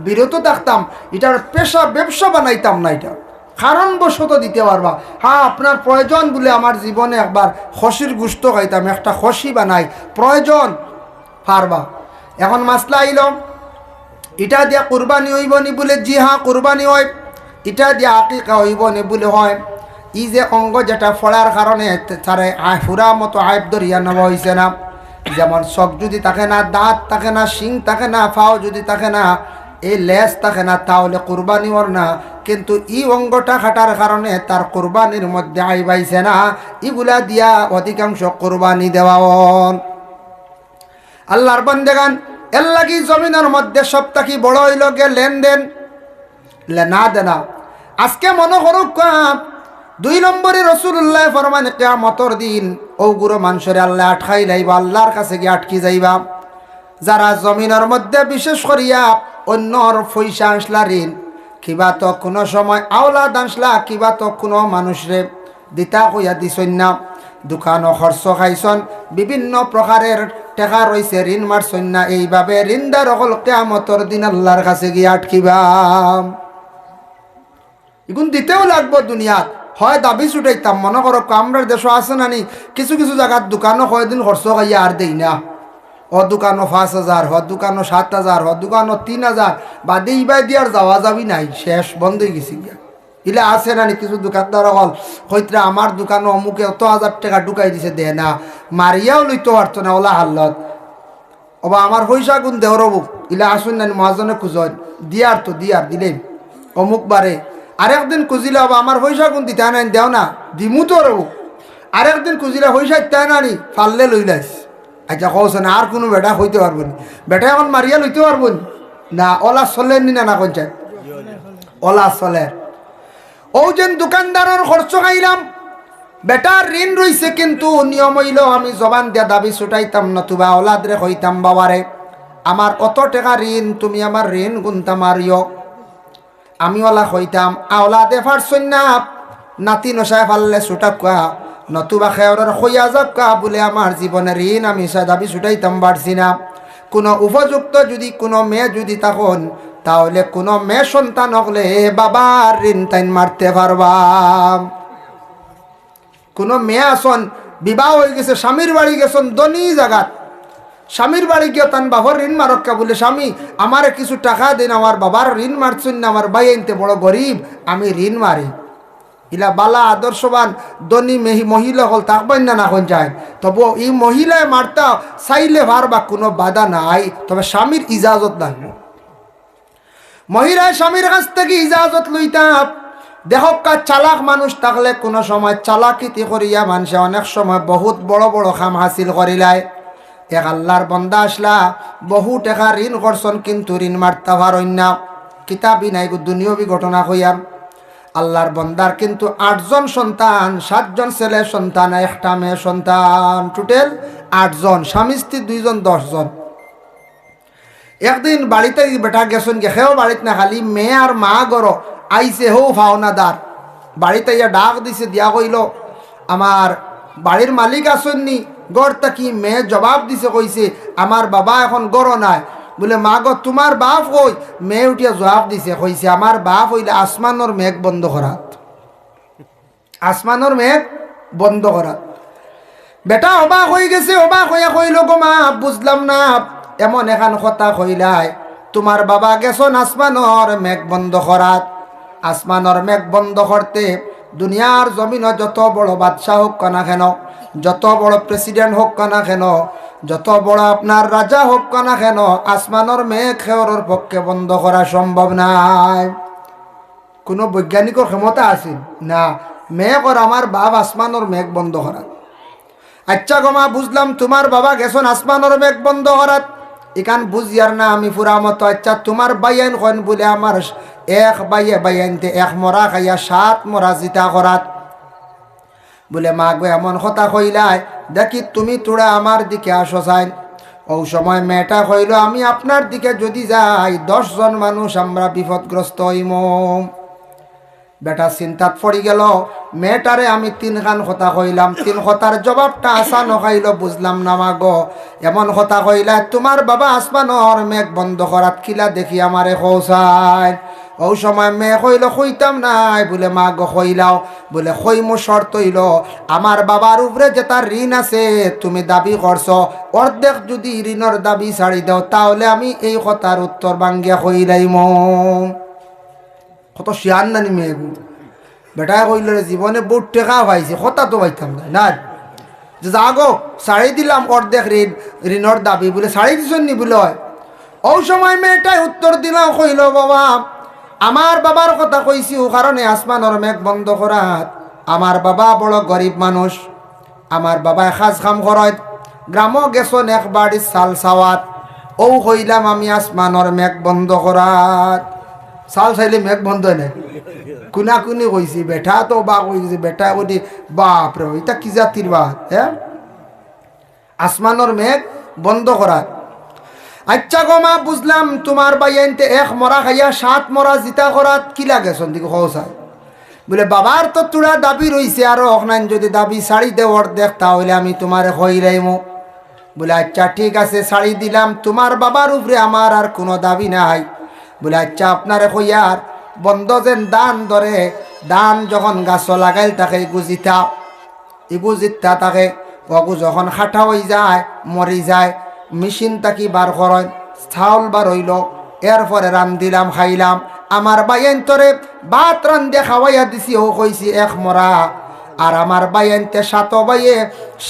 বিরত থাকতাম, এটার পেশা ব্যবসা বানাইতাম না। এটা কারণবশত দিতে পারবা। হ্যাঁ, আপনার প্রয়োজন বলে আমার জীবনে একবার খসির গুস্ত খাইতাম, একটা খসি বানাই, প্রয়োজন পারবা। এখন মাসলা আইল এটা দিয়া কুরবানি হইব নি বলে, জি হ্যাঁ কুরবানি হয়। এটা দিয়া আকিকা হইব নি বলে হয়। ই যে অঙ্গ যেটা ফলার কারণে তারে ফুরা মতো আইব ধরিয়া নেওয়া হয়েছে না, যেমন চোখ যদি থাকে না, দাঁত থাকে না, শিং থাকে না, ফাও যদি থাকে না, এই লেজ থাকে না, তাহলে কুরবানি ওর না। কিন্তু ই অঙ্গটা খাটার কারণে তার কুরবানির মধ্যে আইবাইছে না। ইগুলা দিয়া অধিকাংশ কুরবানি দেওয়া। আল্লাহর বান্দাগান এর লাগি জমিনের মধ্যে সব থাকি বড় হইল গে লেনদেন, লেনা দেনা। আজকে মনে করুক 2 নম্বরে রাসূলুল্লাহ ফরমান কিয়ামতের দিন ওগুলো মানুষের আল্লাহ আটকাই লাইবা, আল্লাহর কাছে গিয়ে আটকি যাইবা। যারা জমিনের মধ্যে বিশেষ করিয়া অন্যর পয়সা আসলা ঋণ, কিবা তো কোনো সময় আওলাদ আসলা, কিবা তো কোনো মানুষরে দিতা কইয়া দিছন না, দোকানও খরচ খাইছন, বিভিন্ন প্রকারের টাকা রয়েছে, ঋণ মারছন না, এইভাবে ঋণদার হল কিয়ামতের দিন আল্লাহর কাছে গিয়ে আটকিবা। এগুন দিতেও লাগবো দুনিয়াত, হয় দাবি ছুটাইতাম। মনে করো আমরা দেশ আছে নানি কিছু কিছু জায়গার দোকানও কয়েকদিন খরচ খাইয়া আর দেই না, ও দোকানও 5,000, হ দোকানও 7,000, হ দোকানও 3,000, বাদে ইবাই দিয়ার যাওয়া যাবি নাই, শেষ বন্ধ হয়ে গেছি গিয়া। ইলে আছে নানি কিছু দোকানদার হল কইত্রা আমার দোকানও অমুকে অত 1000 টাকা ঢুকাই দিছে, দে না, মারিয়াও লইতে পারতো না ওলা হাল্লত। ওবা আমার পয়সা গুণ দেহরবু ইলে আসুন নানি মহাজনে খুঁজন দিয়ার, তো দিয়ার দিলেই অমুক বারে। আরেকদিন খুঁজিলে বাবা আমার পয়সা গুণ দিতে নাই, দেও না, দিমু তো রবু। আরেকদিন খুঁজিলে পয়সা দিতে নানি, ফাললে লইলাইস। আচ্ছা কৌছে না আর কোনো বেটা হইতে পারবো না, বেটা এখন মারিয়া লইতে পারবো না, ওলা চলেন নি না কইছে, ওলা চলে। ও যেন দোকানদারের খরচ খাইলাম, বেটার ঋণ রইছে, কিন্তু নিয়ম হইল আমি জবান দিয়া দাবি ছুটাইতাম, নতুবা ওলাদরে কইতাম বাবারে আমার অত টাকা ঋণ, তুমি আমার ঋণ গুনতা মারিও। আমি ওলা কইতাম আওলাদে ফারছন না, নাতি নসায় ফাললে ছুটাকা, নতুবা খেয়রের খইয়া যাকা বলে আমার জীবনের ঋণ আমি দাবি ছুটাইতাম পারছি না। কোনো উপযুক্ত যদি কোনো মেয়ে যদি তখন, তাহলে কোনো মেয়ে সন্তান হলে বাবার ঋণ তাইন মারতে পারবা। কোনো মেয়ে আসন বিবাহ হয়ে গেছে, স্বামীর বাড়ি গেছেন ধনী জায়গাত, স্বামীর বাড়ি গিয়ে তান বাবার ঋণ মারক্কা বলে, স্বামী আমারে কিছু টাকা দিন, আমার বাবার ঋণ মারছেন না, আমার ভাই আনতে বড় গরিব, আমি ঋণ মারি। ইলা বালা আদর্শবান ধনী মহিলা হল থাকবেন না এখন যায়, তবু এই মহিলায় মারতা চাইলে পারবা, কোনো বাধা নাই, তবে স্বামীর ইজাজত লাগবে। মহিলায় স্বামীর কাছ থেকে ইজাজত লইতাম। দেখকা চালাক মানুষ থাকলে কোনো সময় চালাকিতি করিয়া মানুষে অনেক সময় বহুত বড় বড় কাম হাসিল করিলায়। এক আল্লাহর বন্দা আসলা, বহু টাকা ঋণ করছন, কিন্তু ঋণ মারতে পারেন না। কিতাবই নাই দুনিয়াবি ঘটনা হইয়ার। আল্লাহর বন্দার কিন্তু 8 জন সন্তান, 7 জন ছেলে সন্তান, একটা মেয়ে সন্তান, টোটাল 8 জন, স্বামী স্ত্রী 2 জন, 10 জন। একদিন বাড়িতে বেটা গেছেন, গেছেও বাড়িতে না, খালি মেয়ে আর মা গর আইসে হো ভাওনাদার বাড়িতে ইয়া ডাক দিছে, দিয়া কইল আমার বাড়ির মালিক আসেননি গড়টা কি? মেয়ে জবাব দিছে, কইছে আমার বাবা এখন গড় নাই। বলে মা গো তোমার বাপ কই? মেয়ে উঠিয়া জবাব দিছে, কইছে আমার বাপ হইলে আসমানোর মেঘ বন্ধ করাত, আসমানোর মেঘ বন্ধ করাত। বেটা অবাক হয়ে গেছে, অবাক হইয়া কইল গো মা বুঝলাম না, এমন এখান কথা কইলাই তোমার বাবা গেছন আসমানোর মেঘ বন্ধ করাত। আসমানোর মেঘ বন্ধ করতে দুনিয়ার জমিন যত বড় বাদশাহ হোক না কেন, যত বড় প্রেসিডেন্ট হোক না কেন, যত বড় আপনার রাজা হোক না কেন, আসমানোর মেঘ খেয়রের পক্ষে বন্ধ করা সম্ভব নাই। কোনো বৈজ্ঞানিকের ক্ষমতা আছে না মেঘ আর আমার বাপ আসমানোর মেঘ বন্ধ করাত। আচ্ছা গমা বুঝলাম তোমার বাবা গেছন আসমানোর মেঘ বন্ধ করাত, এখান বুঝিয়ার না আমি পুরা মতো। আচ্ছা তোমার বাইয়ান কন? বলে আমার এক বাইয়ানতে 1 মরা খাইয়া 7 মরা জিতা করাত। বলে মা গো এমন কথা কইলাই, দেখি তুমি তোরা আমার দিকে আসো চাই। ও সময় মেয়েটা কইল আমি আপনার দিকে যদি যাই 10 জন মানুষ আমরা বিপদগ্রস্ত হইম। বেটা চিন্তাত পড়ি গেল, মেয়েটারে আমি 3 খান কথা কইলাম, 3 কথার জবাবটা আসা নখাইল। বুঝলাম না মা গো এমন কথা কইলা, তোমার বাবা আসমানোর মেঘ বন্ধ করাত কিলা দেখি আমারে খোসায়। ও সময় মেয়ে কইল কইতাম নাই। বলে মা গো কইলাও। বলে কইমো শর্ত হইল আমার বাবার উপরে যে তার ঋণ আছে তুমি দাবি করছো, অর্ধেক যদি ঋণের দাবি ছাড়ি দাও তাহলে আমি এই কথার উত্তর বাঙ্গিয়া কইলাইম। কত শিয়ান নানি মেয়ে বেটায় কইল জীবনে বহুত টেকা পাইছে, কথা তো পাইতাম না। যে যাগো শাড়ি দিলাম অর্ধেক ঋণর দাবি বলে শাড়ি দিছেন নি বলে হয়। ওই সময় মেয়েটাই উত্তর দিলাম কইল বাবা আমার বাবার কথা কইছি ও কারণে আসমানের মেঘ বন্ধ করাত। আমার বাবা বড় গরিব মানুষ, আমার বাবা খাজ খাম করত, গ্রামও গেছন এক বাড়ি চাল চাওয়াত। ও কইলাম আমি আসমানের মেঘ বন্ধ করাত। চাল চাইলে মেঘ বন্ধ হয় না, কুনা কুনি কইছি বেটা তো বা কইছি বেটা কই বাপরে এটা কি জাতির বাত হ্যাঁ, আসমানের মেঘ বন্ধ করাত। আচ্ছা গো মা বুঝলাম তোমার বাইয়াইনতে এক মরা খাইয়া 7 মরা জিতা করাত কি লাগে সন্দিকে খোসায় বলে বাবার তো তোরা দাবি রইছে আর অখনাইন যদি দাবি শাড়ি দেওয়ার দেখ তাহলে আমি তোমার হইরাইমো। বলে আচ্ছা ঠিক আছে শাড়ি দিলাম, তোমার বাবার উপরে আমার আর কোনো দাবি নাই। বলে আচ্ছা আপনারে কইয়ার বন্ধ যেন দান ধরে, দান যখন গাছ লাগাইল তাকে গুজিতা ইগুজিতা তাকে অগু যখন খাটা হয়ে যায় মরি যায় মেশিন তাকি বার করেন চাউল বার হইল, এরপরে রান দিলাম খাইলাম। আমার বাইয়ান্তরে ভাত রান্ধে খাওয়াইয়া দিছি ও কইছি এক মরা। আর আমার বাইয়ানতে 7 বাইয়ে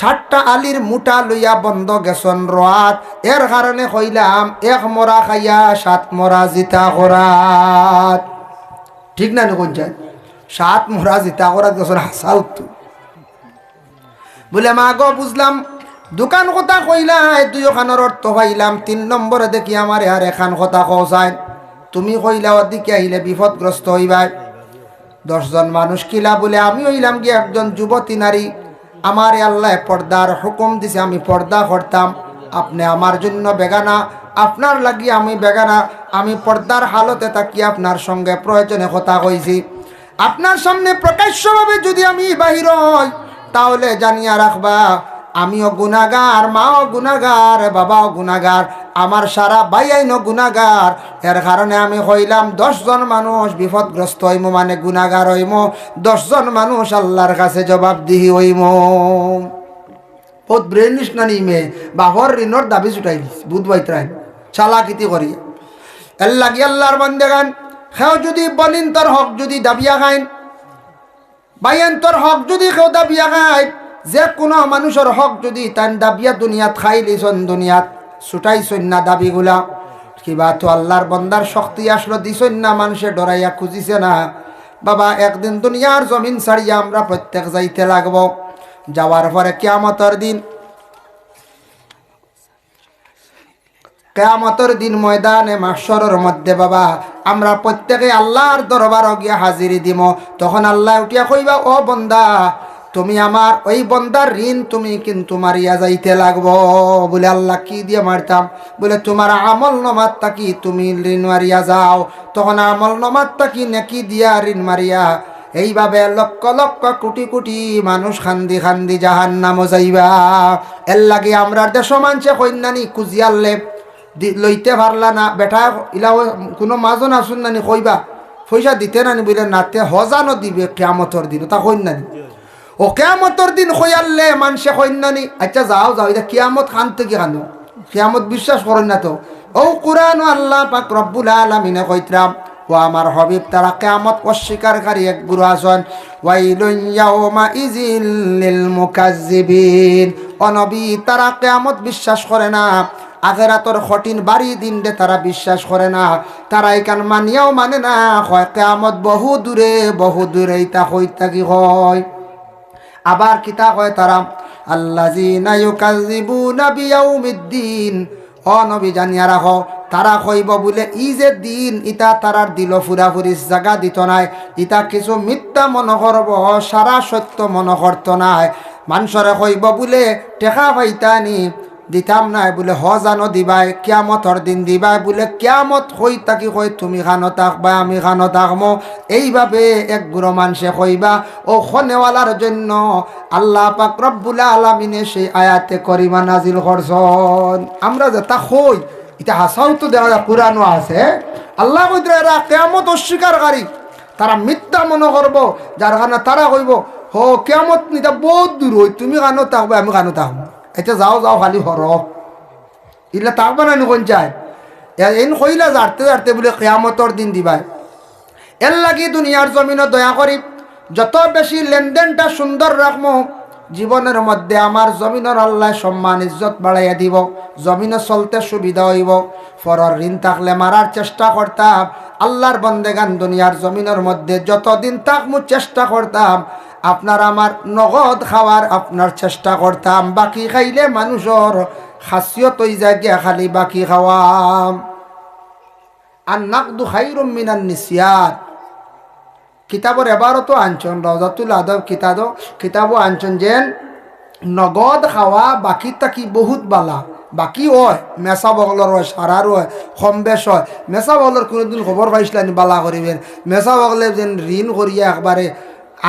7টা আলির মুটা লইয়া বন্ধ গেছন রাত, এর কারণে কইলাম এক মরা খাইয়া 7 মরা জিতা করাত। ঠিক না নি কোন 7 মরা জিতা করাত গেছন হাসা উত্তর। বলে মা গো বুঝলাম দোকান কথা কইলাই 2 খানোর অর্থ পাইলাম, 3 নম্বরে দেখি আমার আর এখান কথা কওসাই তুমি কইলা ওদিকে আইলে বিপদগ্রস্ত হইবাই। 10 জন মানুষ কিলা বলে আমি হইলাম কি একজন যুবতী নারী, আমার আল্লাহ পর্দার হুকুম দিছে আমি পর্দা করতাম। আপনি আমার জন্য বেগানা, আপনার লাগি আমি বেগানা, আমি পর্দার হালতে থাকি আপনার সঙ্গে প্রয়োজনে কথা কইছি। আপনার সামনে প্রকাশ্যভাবে যদি আমি বাহির হই তাহলে জানিয়া রাখবা আমিও গুনাহগার, মাও গুনাহগার, বাবাও গুনাহগার, আমার সারা ভাইয়াইনও গুনাহগার। এর কারণে আমি কইলাম 10 জন মানুষ বিপদগ্রস্ত হইমো মানে গুনাহগার হইমো, 10 জন মানুষ আল্লাহর কাছে জবাবদিহি হইমো। বহুত ব্রেনিশ না নিমে বাবর ঋণর দাবি ছুটাই দিস বুধ বাইত্রাইন চালাকিতি করি এর লাগি আল্লাহর বান্দেগান খেও যদি বলিন তোর হক যদি দাবিয়া খাইন বাইয়ান তোর হক যদি কেউ দাবিয়া খায়, যে কোনো মানুষের হক যদি তান দাবিয়া দুনিয়াত খাইলিছন দুনিয়াত ছুটাইছন না দাবিগুলা কিবা তো আল্লাহর বন্দার শক্তি আসলো দিছন না, মানুষে ডরাইয়া খুঁজিছে না। বাবা একদিন দুনিয়ার জমিন ছাড়িয়া আমরা প্রত্যেক যাইতে লাগবো। যাওয়ার পরে কিয়ামতের দিন, কিয়ামতের দিন ময়দানে মাহশরের মধ্যে বাবা আমরা প্রত্যেকে আল্লাহর দরবার গিয়া হাজিরি দিব। তখন আল্লাহ উঠিয়া কইবা ও বন্দা তুমি আমার ওই বন্দার ঋণ তুমি কিন্তু মারিয়া যাইতে লাগবো। বলে আল্লাহ কি দিয়ে মারতাম? বলে তোমার আমল নমাত তাকি তুমি ঋণ মারিয়া যাও। তখন আমল নমাত তাকি নেকি দিয়া ঋণ মারিয়া এইভাবে লক্ষ লক্ষ কোটি কোটি মানুষ খান্দি খান্দি জাহান্নামে যাইবা। এর লাগে আমরা দেশ মানছে কন্যানি কুজিয়ারলে লইতে পারলা না বেটা ইলা কোনো মাজন আসুন নানি কইবা পয়সা দিতে নানি বলে নাতে হজানো দিবে কিয়ামতের দিন তা কন্যানি ও কিয়ামতের দিন কইয়ারলে মানুষে কন্যানি আচ্ছা যাও যাও এটা কিয়ামত খানতে কি খানো কিয়ামত বিশ্বাস করেন না তো। ও কুরআন আল্লাহ পাক রব্বুল আলামিনে কইতরাম ও আমার হাবিব তারা কিয়ামত অস্বীকারী এক গুরু আছেন ওয়াইলুন ইয়াউমা ইজিল লিল মুকাজ্জিবিন। ও নবী তারা কিয়ামত বিশ্বাস করে না, আখিরাতের কঠিন বাড়ি দিন দে তারা বিশ্বাস করে না, তারা এখান মানিয়াও মানে না। হয় কিয়ামত বহু দূরে ইতা হইতা কি হয়। আবার কিতা কয় তারা আল্লাযিনা ইউকাযযিবুনা বিয়াউমিদ্দিন। ও নবী জানিয়া রাখো তারা কইব বলে ই যে দিন ইটা তারার দিল ফুরাফুরি জায়গা দিত নাই, ইটা কিছু মিথ্যা মনে করব সারা সত্য মনে করত নাই। মানুষরে কইব বলে টেকা পাইতানি দিতাম নাই বলে হজানো দিবাই কিয়ামতর দিন দিবাই বলে কিয়ামত হই তাকি কই তুমি খানো থাকবা আমি খানো থাকবো। এইভাবে এক গুরু মানুষে কইবা ও খনেওয়ালার জন্য আল্লাহ পাক রব্বুল আলামিনে সেই আয়াতে করিমা নাজিল করছেন। আমরা যেটা কই এটা হাসাও তো দেখা যায় কুরআনও আছে। আল্লাহ কইতে এরা কিয়ামত অস্বীকারী, তারা মিথ্যা মনে করব যার কারণে তারা কইব হো কিয়ামত নিতা বহুত দূর হই তুমি খানো থাকবা আমি খানো থাকবো। এটা যাও যাও খালি হর ইলা থাকবা না কোন চাই এন কইলা জারতে জারতে বলে কিয়ামতর দিন দিবাই। এর লাগি দুনিয়ার জমিনে দয়া করি যত বেশি লেনদেনটা সুন্দর রাখবো জীবনের মধ্যে আমার জমিনের আল্লাহ সম্মান ইজ্জত বাড়াইয়া দিব, জমিনে চলতে সুবিধা হইব। ফরর ঋণ থাকলে মারার চেষ্টা করতাম। আল্লাহর বন্দেগান দুনিয়ার জমিনের মধ্যে যতদিন থাকমু চেষ্টা করতাম আপনার আমার নগদ খাওয়ার আপনার চেষ্টা করতাম। বাকি খাইলে মানুষের খাসিয়ত হয়ে যায় গিয়া খালি বাকি খাওয়াম। আর নাকদু খাইরুম মিনান নিসিয়ান কিতাবর এবারও আনছন রওজাতুল আদব কিতাবও আনছন যে নগদ খাওয়া বাকি তাকি বহুত বালা। বাকি হয় মেসা বগলর হয়, সারার হয়, কম বেশ হয়। মেসা বগলর কোনোদিন খবর পাইছিলেন বালা করিবেন। মেসা বগলে যেন ঋণ করিয়া একবারে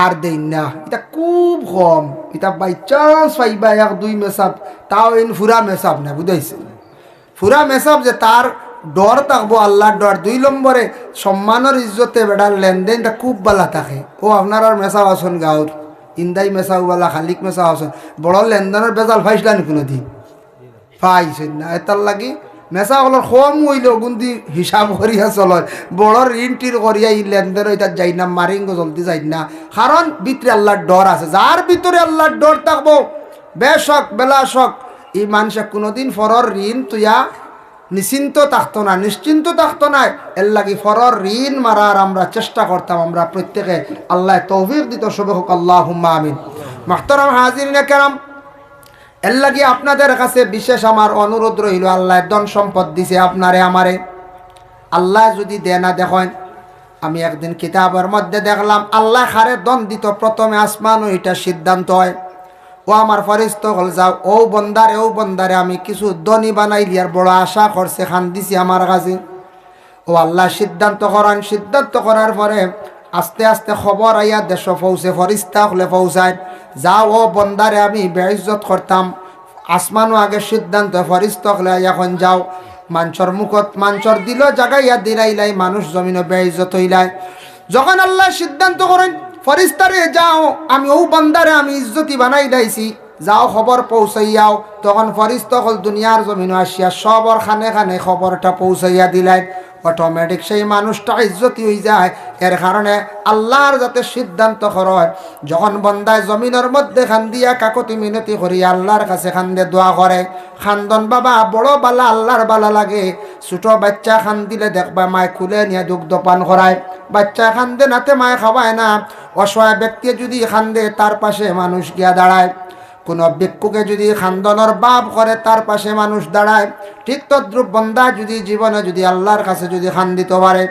আর দেন না, এটা খুব কম। এটা বাই চান্স পাইবা এক দুই মেসাব, তাও এন ফুরা মেসাব না, বুঝাইছে? ফুরা মেসাব যে তার ডর থাকবো, আল্লাহর ডর। 2 নম্বরে সম্মানের ইজ্জতে বেড়ার লেনদেনটা খুব বালা থাকে। ও আপনার আর মেসাব আসন গাঁর ইন্দাই মেসাও বালা, খালিক মেসাও আসন। বড় লেনদেনের বেজাল পাইছিলেন কোনোদিন? পাইছেন না। এটার লাগি মেসা হলর কম হইলেও গুন্দি হিসাব করিয়া চলয়। বড় ঋণটির করিয়া ই লেনদেন ওইটা যাই না, মারিঙ্গ জলদি যাই না। কারণ ভিতরে আল্লাহর ডর আছে। যার ভিতরে আল্লাহর ডর থাকবো বেশক বেলাশক এই মানুষে কোনোদিন ফরর ঋণ তুইয়া নিশ্চিন্ত থাকতো না, নিশ্চিন্ত থাকতো না। এর লাগি ফরর ঋণ মারার আমরা চেষ্টা করতাম। আমরা প্রত্যেকে আল্লাহ তৌফিক দিত, সবে হোক আল্লাহুম্মা আমিন। মুহতারাম হাজিরিন কেরাম, এর লাগি আপনাদের কাছে বিশেষ আমার অনুরোধ রইল, আল্লাহ ধন সম্পদ দিছে আপনারে আমারে। আল্লাহ যদি দে না দেখেন, আমি একদিন কিতাবের মধ্যে দেখলাম আল্লাহ খারে দন দিত প্রথমে আসমান, ওইটা সিদ্ধান্ত হয় ও আমার ফরিস্ত হল যাও ও বন্দারে আমি কিছু ধনী বানাই লিয়ার বড় আশা করছে, খান দিছি আমার কাছে। ও আল্লাহ সিদ্ধান্ত করান, সিদ্ধান্ত করার পরে আস্তে আস্তে খবর আইয়া দেশ পৌঁছে, ফরিস্তা হলে পৌঁছায় যাও ও বন্দারে আমি বেইজ্জত করতাম। আসমানও আগে সিদ্ধান্ত, ফরিস্তা হলে এখন যাও মাঞ্চর মুখত মাঞ্চর দিল জাগাইয়া দিলাইলাই, মানুষ জমিনে বেইজ্জত হইলাই। যখন আল্লাহ সিদ্ধান্ত করেন ফরিস্তারে যাও আমি ও বন্দারে আমি ইজ্জতি বানাই লাইছি, যাও খবর পৌঁছাইয়াও, তখন ফরিস্তা হল দুনিয়ার জমিনে আসিয়া সবর খানে খানে খবরটা পৌঁছাইয়া দিলাই। অটোমেটিক সেই মানুষটা ইজ্জতি হয়ে যায়। এর কারণে আল্লাহর যাতে সিদ্ধান্ত হয়, যখন বন্দায় জমিনের মধ্যে খান দিয়া কাকতি মিনতি করি আল্লাহর কাছে খান্দে দোয়া করে, খান্দন বাবা বড় বালা, আল্লাহর বালা লাগে। ছোট বাচ্চা খান দিলে দেখবা মায় খুলে নিয়ে দুগ্ধ পান করায়, বাচ্চা খান্দে নাতে মায় খাওয়ায় না। অসহায় ব্যক্তি যদি খান্দে তার পাশে মানুষ গিয়া দাঁড়ায়, কোনো ভিক্ষুকে যদি খান্দনের বাপ করে তার পাশে মানুষ দাঁড়ায়। ঠিক তদ্রুপ বন্দা যদি জীবনে যদি আল্লাহর কাছে যদি খান দিতে পারে,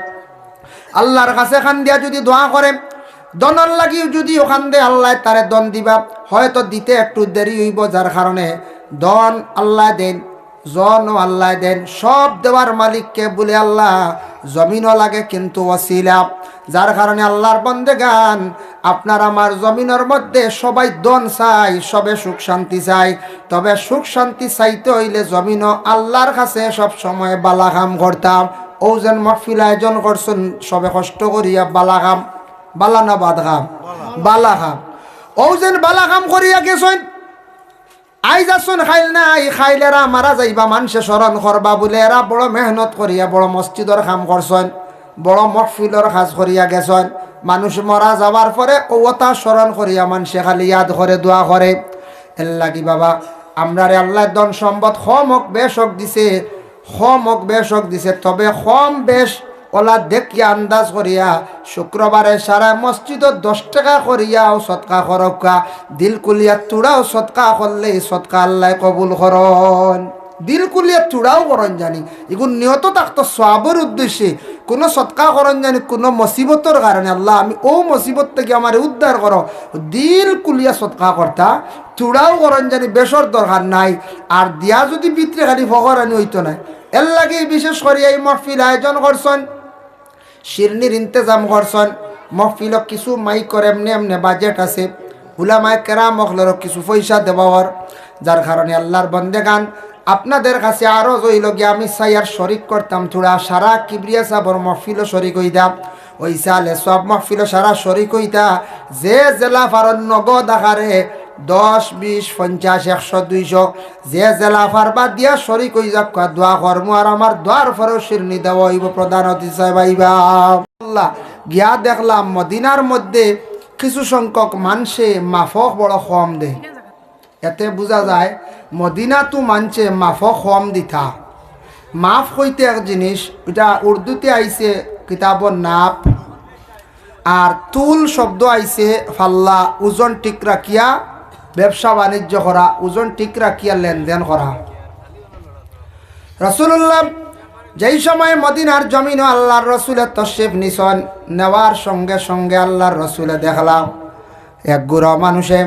আল্লাহর কাছে খান দিয়া যদি দোয়া করে, দনের লাগিও যদি ওখান দিয়ে আল্লাহ তারে দন দিবা, হয়তো দিতে একটু দেরি হইব, যার কারণে দন আল্লাহ দেন, জনও আল্লাহ দেন, সব দেওয়ার মালিককে বলে আল্লাহ। জমিনও লাগে কিন্তু ওসিলা, যার কারণে আল্লাহর বন্দেগান আপনার আমার জমিনের মধ্যে সবাই দন চাই, সবে সুখ শান্তি চাই। তবে সুখ শান্তি চাইতে হইলে জমিনও আল্লাহর কাছে সব সময় বালাগাম করতাম। ও যেন মাহফিল আয়োজন করছেন সবে কষ্ট করিয়া বালাগাম, বালা না বাদগাম, বালাগাম, ও যেন বালাগাম করিয়া গেছেন। আইজ আসুন খাইল না, এই খাইলেরা মারা যাইবা মানুষে স্মরণ করবা বলে এরা বড় মেহনত করিয়া বড় মসজিদর কাম করছেন, বড় মহফিলর কাজ করিয়া গেছেন। মানুষ মরা যাওয়ার পরে ওটা স্মরণ করিয়া মানুষে খালি ইয়াদ করে দোয়া করে। এর লাগি বাবা আমরা রে আল্লাহ ধন সম্পদ কম হোক বেশ হোক দিছে, কম হোক বেশ হোক দিছে, তবে কম বেশ ওলা দেখিয়া আন্দাজ করিয়া শুক্রবারে সারা মসজিদ 10 টাকা করিয়াও সৎকা করকা, দিল কুলিয়া তুড়াও সৎকা করলে সৎকা আল্লাহ কবুল করন। দিল কুলিয়া চূড়াও করণ জানি এগুলো নিয়ত থাকতো সবের উদ্দেশ্যে, কোনো সৎকা করণ জানি কোনো মুসিবতের কারণে আল্লাহ আমি ও মুসিবত থেকে আমার উদ্ধার করো, দিল কুলিয়া সৎকা করতা চূড়াও করণ জানি বেশর দরকার নাই। আর দিয়া যদি ভিতরে খালি ফকরানি হইতো না। এর লাগে বিশেষ করে এই মহফিল আয়োজন করছেন, শিরনির ইন্তজাম করছেন। মহফিল কিছু মাইক করে এমনি এমনি বাজেট আছে, উলামায়ে কেরাম মখলেরও কিছু পয়সা দেওয়ার, যার কারণে আল্লাহর বন্দেগান আপনাদের কাছে আরও জইল গিয়ে আমি চাই আর শরিক করতাম থোড়া সারা কিবরিয়া সাবর মহফিলও শরিক হইতাম, ওই সালে সব মহফিলও সারা শরিক হইতা। যে জেলা ফারণ নগদ আকারে 10, 20, 50, 100, 200 যে জেলা ফারবা দিয়া শরিক হই যাক দোয়া কর্ম, আর আমার দোয়ার ফরও শিরনি দেওয়া হইব প্রধান অতিথি সাহেব আইবা। আল্লাহ গিয়া দেখলাম মদিনার মধ্যে কিছু সংখ্যক মানুষে মাফক বড় কম দেয়। এতে বোঝা যায় মদিনা তো মানছে মাফ কম দিতা। মাফ হইতে এক জিনিস, এটা উর্দুতে আইছে কিতাবর নাপ, আর তুল শব্দ আইছে ফাল্লা, ওজন ঠিক রাখিয়া ব্যবসা বাণিজ্য করা, ওজন ঠিক রাখিয়া লেনদেন করা। রাসূলুল্লাহ যেই সময় মদিনার জমিনও আল্লাহর রসুলের তশরিফ নিছন, নেওয়ার সঙ্গে সঙ্গে আল্লাহর রসুলে দেখলাম এক গুড়ো মানুষে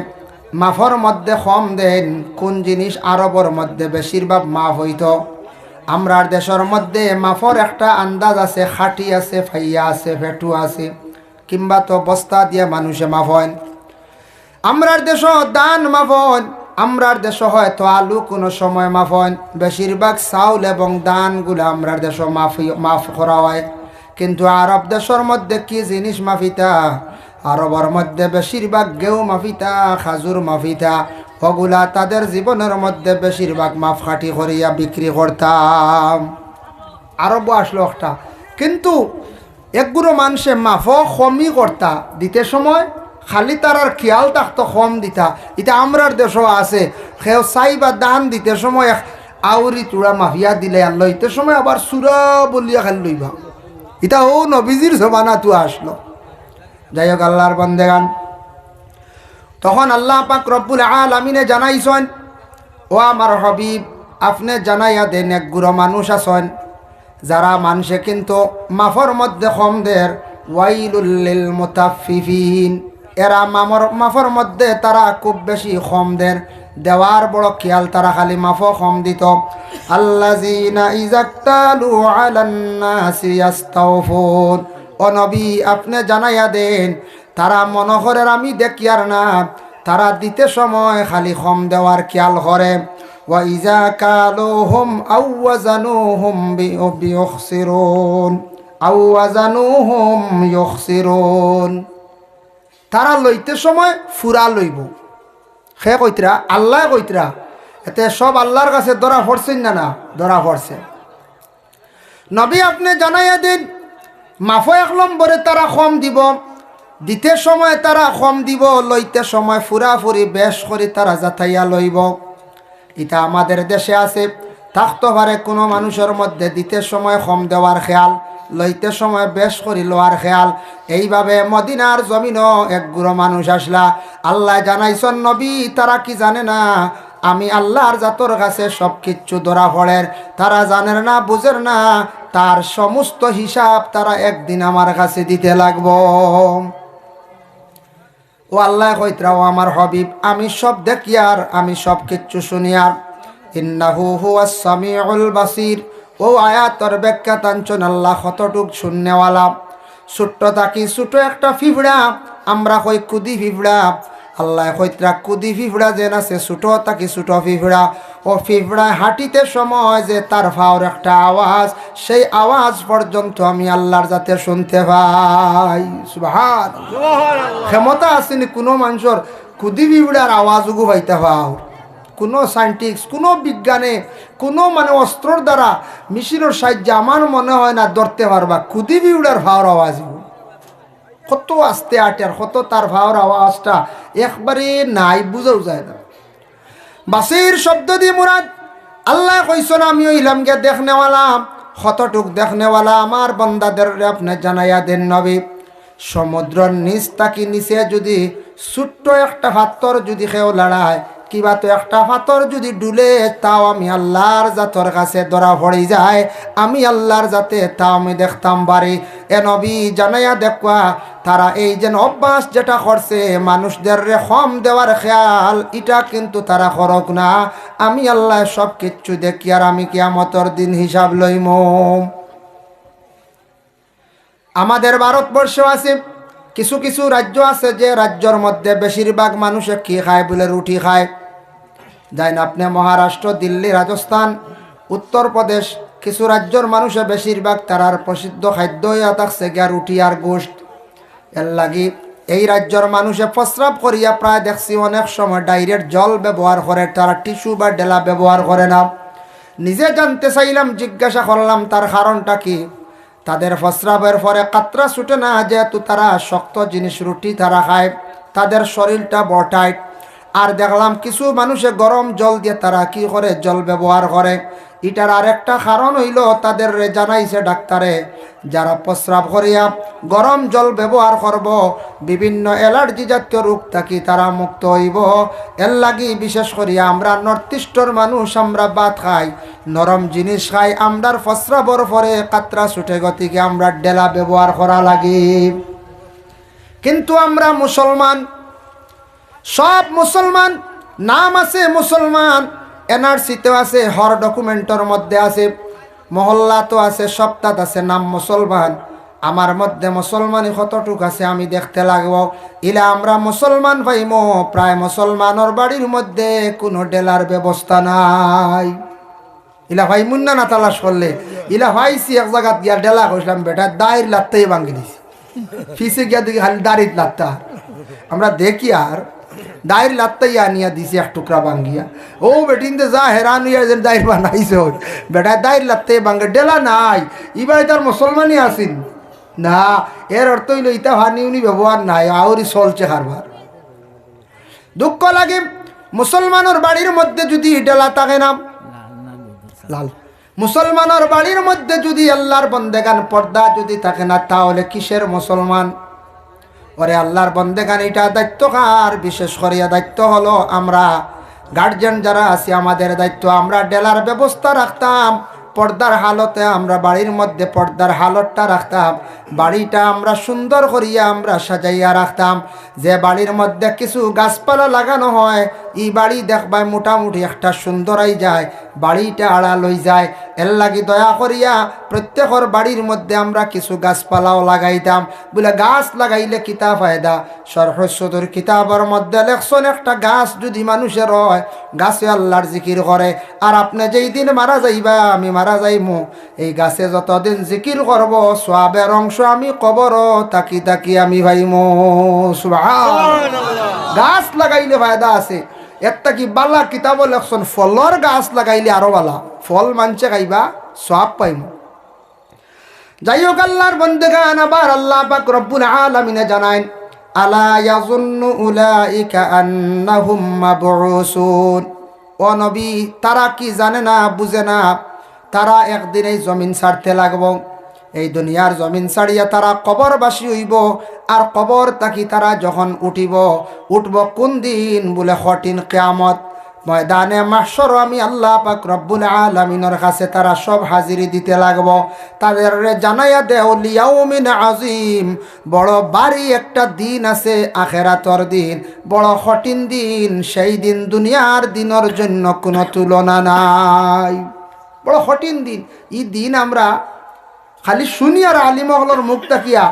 মাফর মধ্যে কম দেন। কোন জিনিস আরবর মধ্যে বেশিরভাগ মাফ হইত। আমরার দেশের মধ্যে মাফর একটা আন্দাজ আছে, খাটি আছে, ফাইয়া আছে, ফেটু আছে, কিংবা তো বস্তা দিয়ে মানুষে মাফন। আমরার দেশ দান মাফন, আমরার দেশ হয়তো আলু কোনো সময় মাফন, বেশিরভাগ চাউল এবং দানগুলো আমরার দেশ মাফ করা হয়। কিন্তু আরব দেশের মধ্যে কি জিনিস মাফিতা? আরবের মধ্যে বেশিরভাগ গেউ মাফিতা, খাজুর মাফিতা, ওগুলা তাদের জীবনের মধ্যে বেশিরভাগ মাফ খাটি করিয়া বিক্রি করতাম। আরব আসলো একটা, কিন্তু একগুলো মানুষে মাফও কমই করতা দিতে সময়, খালি তার আর খেয়াল থাকতো কম দিতা। এটা আমরার দেশও আছে, সেও চাই বা দান দিতে সময় আউরি চূড়া মাফিয়া দিলে আর লইতে সময় আবার সুরা বলিয়া খালি লইবা। এটা ও নবীজির জমানা তো আসলো। যাই হোক আল্লাহর বন্দেগান, তখন আল্লাহ পাক রব্বুল আলামিনে জানাইছেন, ও আমার হাবিব আপনি জানাইয়া দেন এক গুড়ো মানুষ আছেন যারা মানুষে কিন্তু মাফর মধ্যে কম দের, ওয়াইলুল লিল মুতাফফিফিন, এরা মাফর মধ্যে তারা খুব বেশি কম দেন, দেওয়ার বড় খেয়াল, তারা খালি মাফও কম দিত। আল্লাযিনা ইযাক্তালু আলান নাসি ইস্তাওফুন, ও নবী আপনি জানাইয়া দেন তারা মনোহরের আমি দেখি আর না, তারা দিতে সময় খালি কম দেওয়ার খেয়াল করে। ওয়া ইযা কালুহুম আও ওয়াজানুহুম বিয়ুখসিরুন আও ওয়াজানুহুম ইউখসিরুন, তারা লইতে সময় ফুরা লইব। সে কইতরা আল্লাহ কইতরা, এতে সব আল্লাহর কাছে ধরা পড়ছেন না? না, ধরা পড়ছে। নবী আপনি জানাইয়া দিন মাফো এক নম্বরে তারা কম দিব, দিতে সময় তারা কম দিব, লইতে সময় ফুরাফুরি বেশ করে তারা যাতাইয়া লইব। এটা আমাদের দেশে আছে, থাকতে পারে কোনো মানুষের মধ্যে দিতে সময় কম দেওয়ার খেয়াল, লইতে সময় বেশ করি লোয়ার খেয়াল। এইভাবে মদিনার জমিনও এক গুড়ো মানুষ আসলা। আল্লাহ জানাইছেন নবী তারা কি জানে না আমি আল্লাহর জাতর কাছে সব কিচ্ছু ধরা পড়ের, তারা জানেন না, বুঝের না, তার সমস্ত হিসাব তারা একদিন আমার কাছে দিতে লাগবো। ও আল্লাহ কইতরাও আমার হাবিব আমি সব দেখি আর আমি সব কিচ্ছু শুনি আর। ইন্নাহু হুয়াস সামিউল বাসির, ও আয়াতর ব্যাখ্যা টানছেন আল্লাহ কতটুক শুননেওয়ালা। ছোট্ট থাকি ছোট একটা ফিফড়া, আমরা কই কুদি ফিফড়া, আল্লাহ কইতরা কুদি ফিফড়া যেন আছে ছোট থাকি ছোট ফিফড়া। ও ফিফড়ায় হাঁটিতে সময় যে তার ফাওর একটা আওয়াজ, সেই আওয়াজ পর্যন্ত আমি আল্লাহর যাতে শুনতে পাই। সুবহানাল্লাহ, ক্ষমতা আসেনি কোনো মানুষের কুদি ফিফড়ার আওয়াজ উগু পাইতে পাও। কোনো সায়েন্টিস্ট, কোনো বিজ্ঞানে, কোনো মানে অস্ত্রর দ্বারা মেশিনের সাহায্যে আমার মনে হয় না ধরতে পারবা কুদি ফিফড়ার ফাওর আওয়াজ। কত আস্তে আটার, কত তার ফাওর আওয়াজটা একবারে নাই, বুঝাও যায় না। বাসির শব্দ দিয়ে মুরাদ আল্লাহ কইছেন আমি হইলাম গে দেখনেওয়ালা, কতটুক দেখনেওয়ালা আমার বান্দাদের আপনি জানাইয়া দেন নবী। সমুদ্রের নিচ তাকি নিচে যদি ছোট্ট একটা পাথর যদি কেউ লড়ায়, কিবা তো একটা পাথর যদি ডুলে, তাও আমি আল্লাহর জাতর কাছে ধরা পড়ে যায়, আমি আল্লাহর জাতে তাও আমি দেখতাম পারি। এ নবী জানাইয়া দেখবা তারা এই যেন অভ্যাস যেটা করছে মানুষদের কম দেওয়ার খেয়াল, এটা কিন্তু তারা করক না। আমি আল্লাহ সব কিচ্ছু দেখি আর আমি কিয়ামতের দিন হিসাব লইম। আমাদের ভারতবর্ষ আছে কিছু কিছু রাজ্য আছে যে রাজ্যর মধ্যে বেশিরভাগ মানুষে কি খায় বলে রুটি খায়। যাই না আপনি মহারাষ্ট্র, দিল্লি, রাজস্থান, উত্তরপ্রদেশ, কিছু রাজ্যর মানুষে বেশিরভাগ তারার প্রসিদ্ধ খাদ্য হইয়া থাকছে গিয়া রুটি আর গোশত। এর লাগি এই রাজ্যর মানুষে প্রস্রাব করিয়া প্রায় দেখছি অনেক সময় ডাইরেক্ট জল ব্যবহার করে, তারা টিস্যু বা ডেলা ব্যবহার করে না। নিজে জানতে চাইলাম, জিজ্ঞাসা করলাম তার কারণটা কি। তাদের প্রস্রাবের পরে কাতরা ছুটে না, যেহেতু তারা শক্ত জিনিস রুটি তারা খায়, তাদের শরীরটা বড় টাইট। আর দেখলাম কিছু মানুষে গরম জল দিয়ে তারা কি করে জল ব্যবহার করে। এটার আরেকটা কারণ হইল তাদের জানাইছে ডাক্তারে, যারা প্রস্রাব করিয়া গরম জল ব্যবহার করব বিভিন্ন অ্যালার্জি জাতীয় রোগ থাকি তারা মুক্ত হইব। এর লাগি বিশেষ করিয়া আমরা নর্থ ইস্টর মানুষ, আমরা ভাত খাই, নরম জিনিস খাই, আমরার প্রস্রাবর পরে কাতরা ছুটে গতিকে আমরা ডেলা ব্যবহার করা লাগে। কিন্তু আমরা মুসলমান, সব মুসলমান, নাম আছে মুসলমান, এনআরসিতেও আছে, হর ডকুমেন্টের মধ্যে আছে, মহল্লা তো আছে, সপ্তাহ আছে, নাম মুসলমান। আমার মধ্যে মুসলমানই কতটুক আছে আমি দেখতে লাগবো। ইলা আমরা মুসলমান পাইমো, প্রায় মুসলমানের বাড়ির মধ্যে কোনো ডেলার ব্যবস্থা নাই। ইলা ভাই মুন্না না তালাশ করলে ইলা ভাইছি এক জায়গাত গিয়া ডেলা কইলাম, বেটা দায়ের লাত্তাই ভাঙ্গি দিছি, ফিসে গিয়া দেখি খালি দাড়ির লাত্তা। আমরা দেখি আর দায়ের লাত্তাই আনিয়া দিছি এক টুকরা ভাঙ্গিয়া। ও বেটিনতে যা হেরান হইয়া যেন দায়ের বানাইছে, বেটা দায়ের লাত্তাই ভাঙ্গে, ডেলা নাই। ইবাই তার মুসলমানই আসিন না, এর অর্থ হইল ইতা হানি উনি ব্যবহার নাই, আউরি চলছে কারবার। দুঃখ লাগে মুসলমানের বাড়ির মধ্যে যদি ডেলা থাকে না, লাল মুসলমানের বাড়ির মধ্যে যদি আল্লাহর বন্দেগান পর্দা যদি থাকে না, তাহলে কিসের মুসলমান? ওরে আল্লাহর বন্দেগান, এটা দায়িত্ব কার? বিশেষ করিয়া দায়িত্ব হলো আমরা গার্জিয়ান যারা আছি, আমাদের দায়িত্ব আমরা ডেলার ব্যবস্থা রাখতাম, পর্দার হালতে আমরা বাড়ির মধ্যে পর্দার হালতটা রাখতাম, বাড়িটা আমরা সুন্দর করিয়া আমরা সাজাইয়া রাখতাম। যে বাড়ির মধ্যে কিছু গাছপালা লাগানো হয়, এই বাড়ি দেখবায় মোটামুটি একটা সুন্দরই যায়, বাড়িটা আড়াল হয়ে যায়। এর লাগি দয়া করিয়া প্রত্যেকের বাড়ির মধ্যে আমরা কিছু গাছপালাও লাগাইতাম। বলে গাছ লাগাইলে কিতা ফায়দা? সরহসুদুর কিতাবের মধ্যে লেখছেন, একটা গাছ যদি মানুষের হয়, গাছে আল্লাহর জিকির করে। আর আপনি যেই দিন মারা যাইবা, আমি মারা যাইমু, এই গাছে যতদিন জিকির করব, সওয়াবের অংশ আমি কবর তাকি তাকি আমি ভাইমু। সুবহানাল্লাহ। গাছ লাগাইলে ফায়দা আছে। একটা কি বালা কিতাব লেখছেন, ফলর গাছ লাগাইলে আরো বালা, ফল মানছে খাইবা, সওয়াব পাইমু। যাই হোক, আল্লাহর বন্দেগান, আবার আল্লাহ পাক রব্বুল আলামিন জানাইন, আলা ইয়াযুন্নু উলাইকা আন্নাহুম মাবউসুন। ও নবী, তারা কি জানে না, বুঝে না, তারা একদিন এই জমিন ছাড়তে লাগবো, এই দুনিয়ার জমিন ছাড়িয়া তারা কবরবাসী হইব। আর কবর তাকি তারা যখন উঠব কোন দিন? বলে কঠিন কিয়ামত, ময়দানে মাহশর। আমি আল্লাহ পাক রব্বুল আলামিনের কাছে তারা সব হাজিরি দিতে লাগবো। তাদের জানাইয়া দেও, লিয়াউমিন আজিম, বড় বাড়ি একটা দিন আছে, আখেরাতর দিন, বড় কঠিন দিন। সেই দিন দুনিয়ার দিনের জন্য কোনো তুলনা নাই, বড় কঠিন দিন। এই দিন আমরা খালি শুনি আর আলিমহলর মুখ তাকিয়া,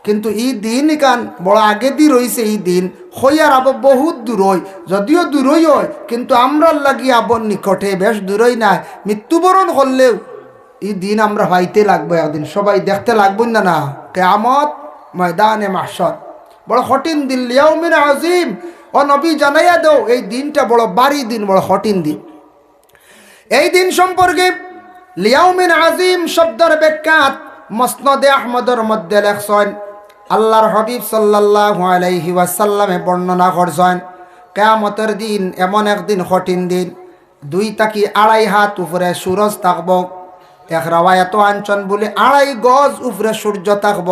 কিন্তু এই দিন ইকান বড় আগে দি রয়েছে। এই দিন হইয়ার আবার বহুত দূর হয়, যদিও দূরই হয়, কিন্তু আমরা লাগি আবার নিকটে, বেশ দূরই নাই। মৃত্যুবরণ করলেও এই দিন আমরা পাইতে লাগবো, একদিন সবাই দেখতে লাগবো না। না, কিয়ামত ময়দানে মাহশর, বড় কঠিন দিন। লিয়াউমিন আজিম, ও নবী জানাইয়া দাও, এই দিনটা বড় বাড়ি দিন, বড় কঠিন দিন। এই দিন সম্পর্কে লিয়াউমিন আজিম শব্দের ব্যাখ্যাত মুসনাদে আহমদের মধ্যে লেখছেন, আল্লাহর হাবিব সাল্লাল্লাহু আলাইহি ওয়াসাল্লামে বর্ণনা করছেন, কিয়ামতের দিন এমন একদিন কঠিন দিন, 2 থেকে 2.5 হাত উপরে সূরজ থাকব। এক রাওয়ায়াত আনছেন বলে 2.5 গজ উপরে সূর্য থাকব।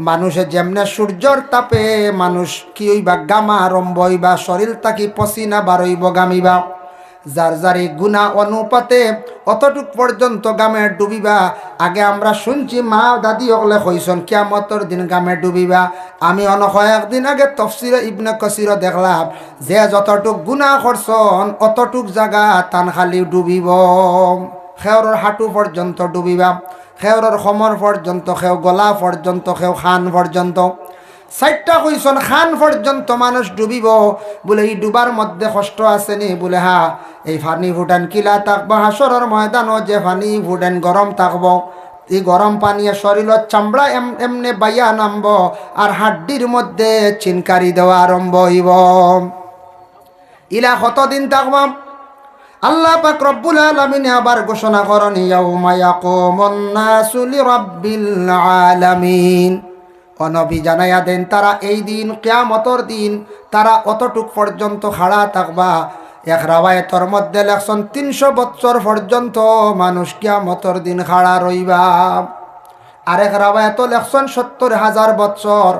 মানুষে যেমনে সূর্যর তাপে মানুষ কি হইবা, গামা আরম্ভ হইবা, শরীর থাকি পসিনা বারইব, গামিবা। যার যার গুণা অনুপাতে অতটুক পর্যন্ত গামে ডুবিবা। আগে আমরা শুনছি মা দাদি হলে কইসন কিয়ামতের দিন গামে ডুবিবা। আমি কয়েকদিন আগে তাফসীরে ইবনে কাসির দেখলাম যে যতটুক গুণা করছন অতটুক জায়গা তান খালি ডুবিব। খেওরের হাঁটু পর্যন্ত ডুবিবা, খেওরের খমর পর্যন্ত, খেও গলা পর্যন্ত, খেও খান পর্যন্ত, 4টা কইসন খান পর্যন্ত মানুষ ডুবিব। বলে এই ডুবার মধ্যে কষ্ট আছে নি? বলে হা, এই পানি ফুটান কিলা থাকবো হাসরের ময়দানও, যে পানি ফুটান গরম থাকবো। এই গরম পানিয়ে শরীরের চামড়া এমনে বাইয়া নামব, আর হাড্ডির মধ্যে চিনকারি দেওয়া আরম্ভ হইব। ইলা কতদিন থাকব? আল্লাহ পাক রব্বুল আলামিন আবার ঘোষণা করেন, ইয়াউমা ইয়াকুমুন নাসু লিরাব্বিল আলামিন। অনবী জানাইয়া দেন তারা এই দিন কিয়ামতর দিন তারা অতটুক পর্যন্ত খাড়া থাকবা। এক রাওয়ায়াতের মধ্যে লেখছেন 300 বছর পর্যন্ত মানুষ কিয়ামতর দিন খাড়া রইবা। আরেক রাওয়ায়াত লেখছেন 70,000 বছর,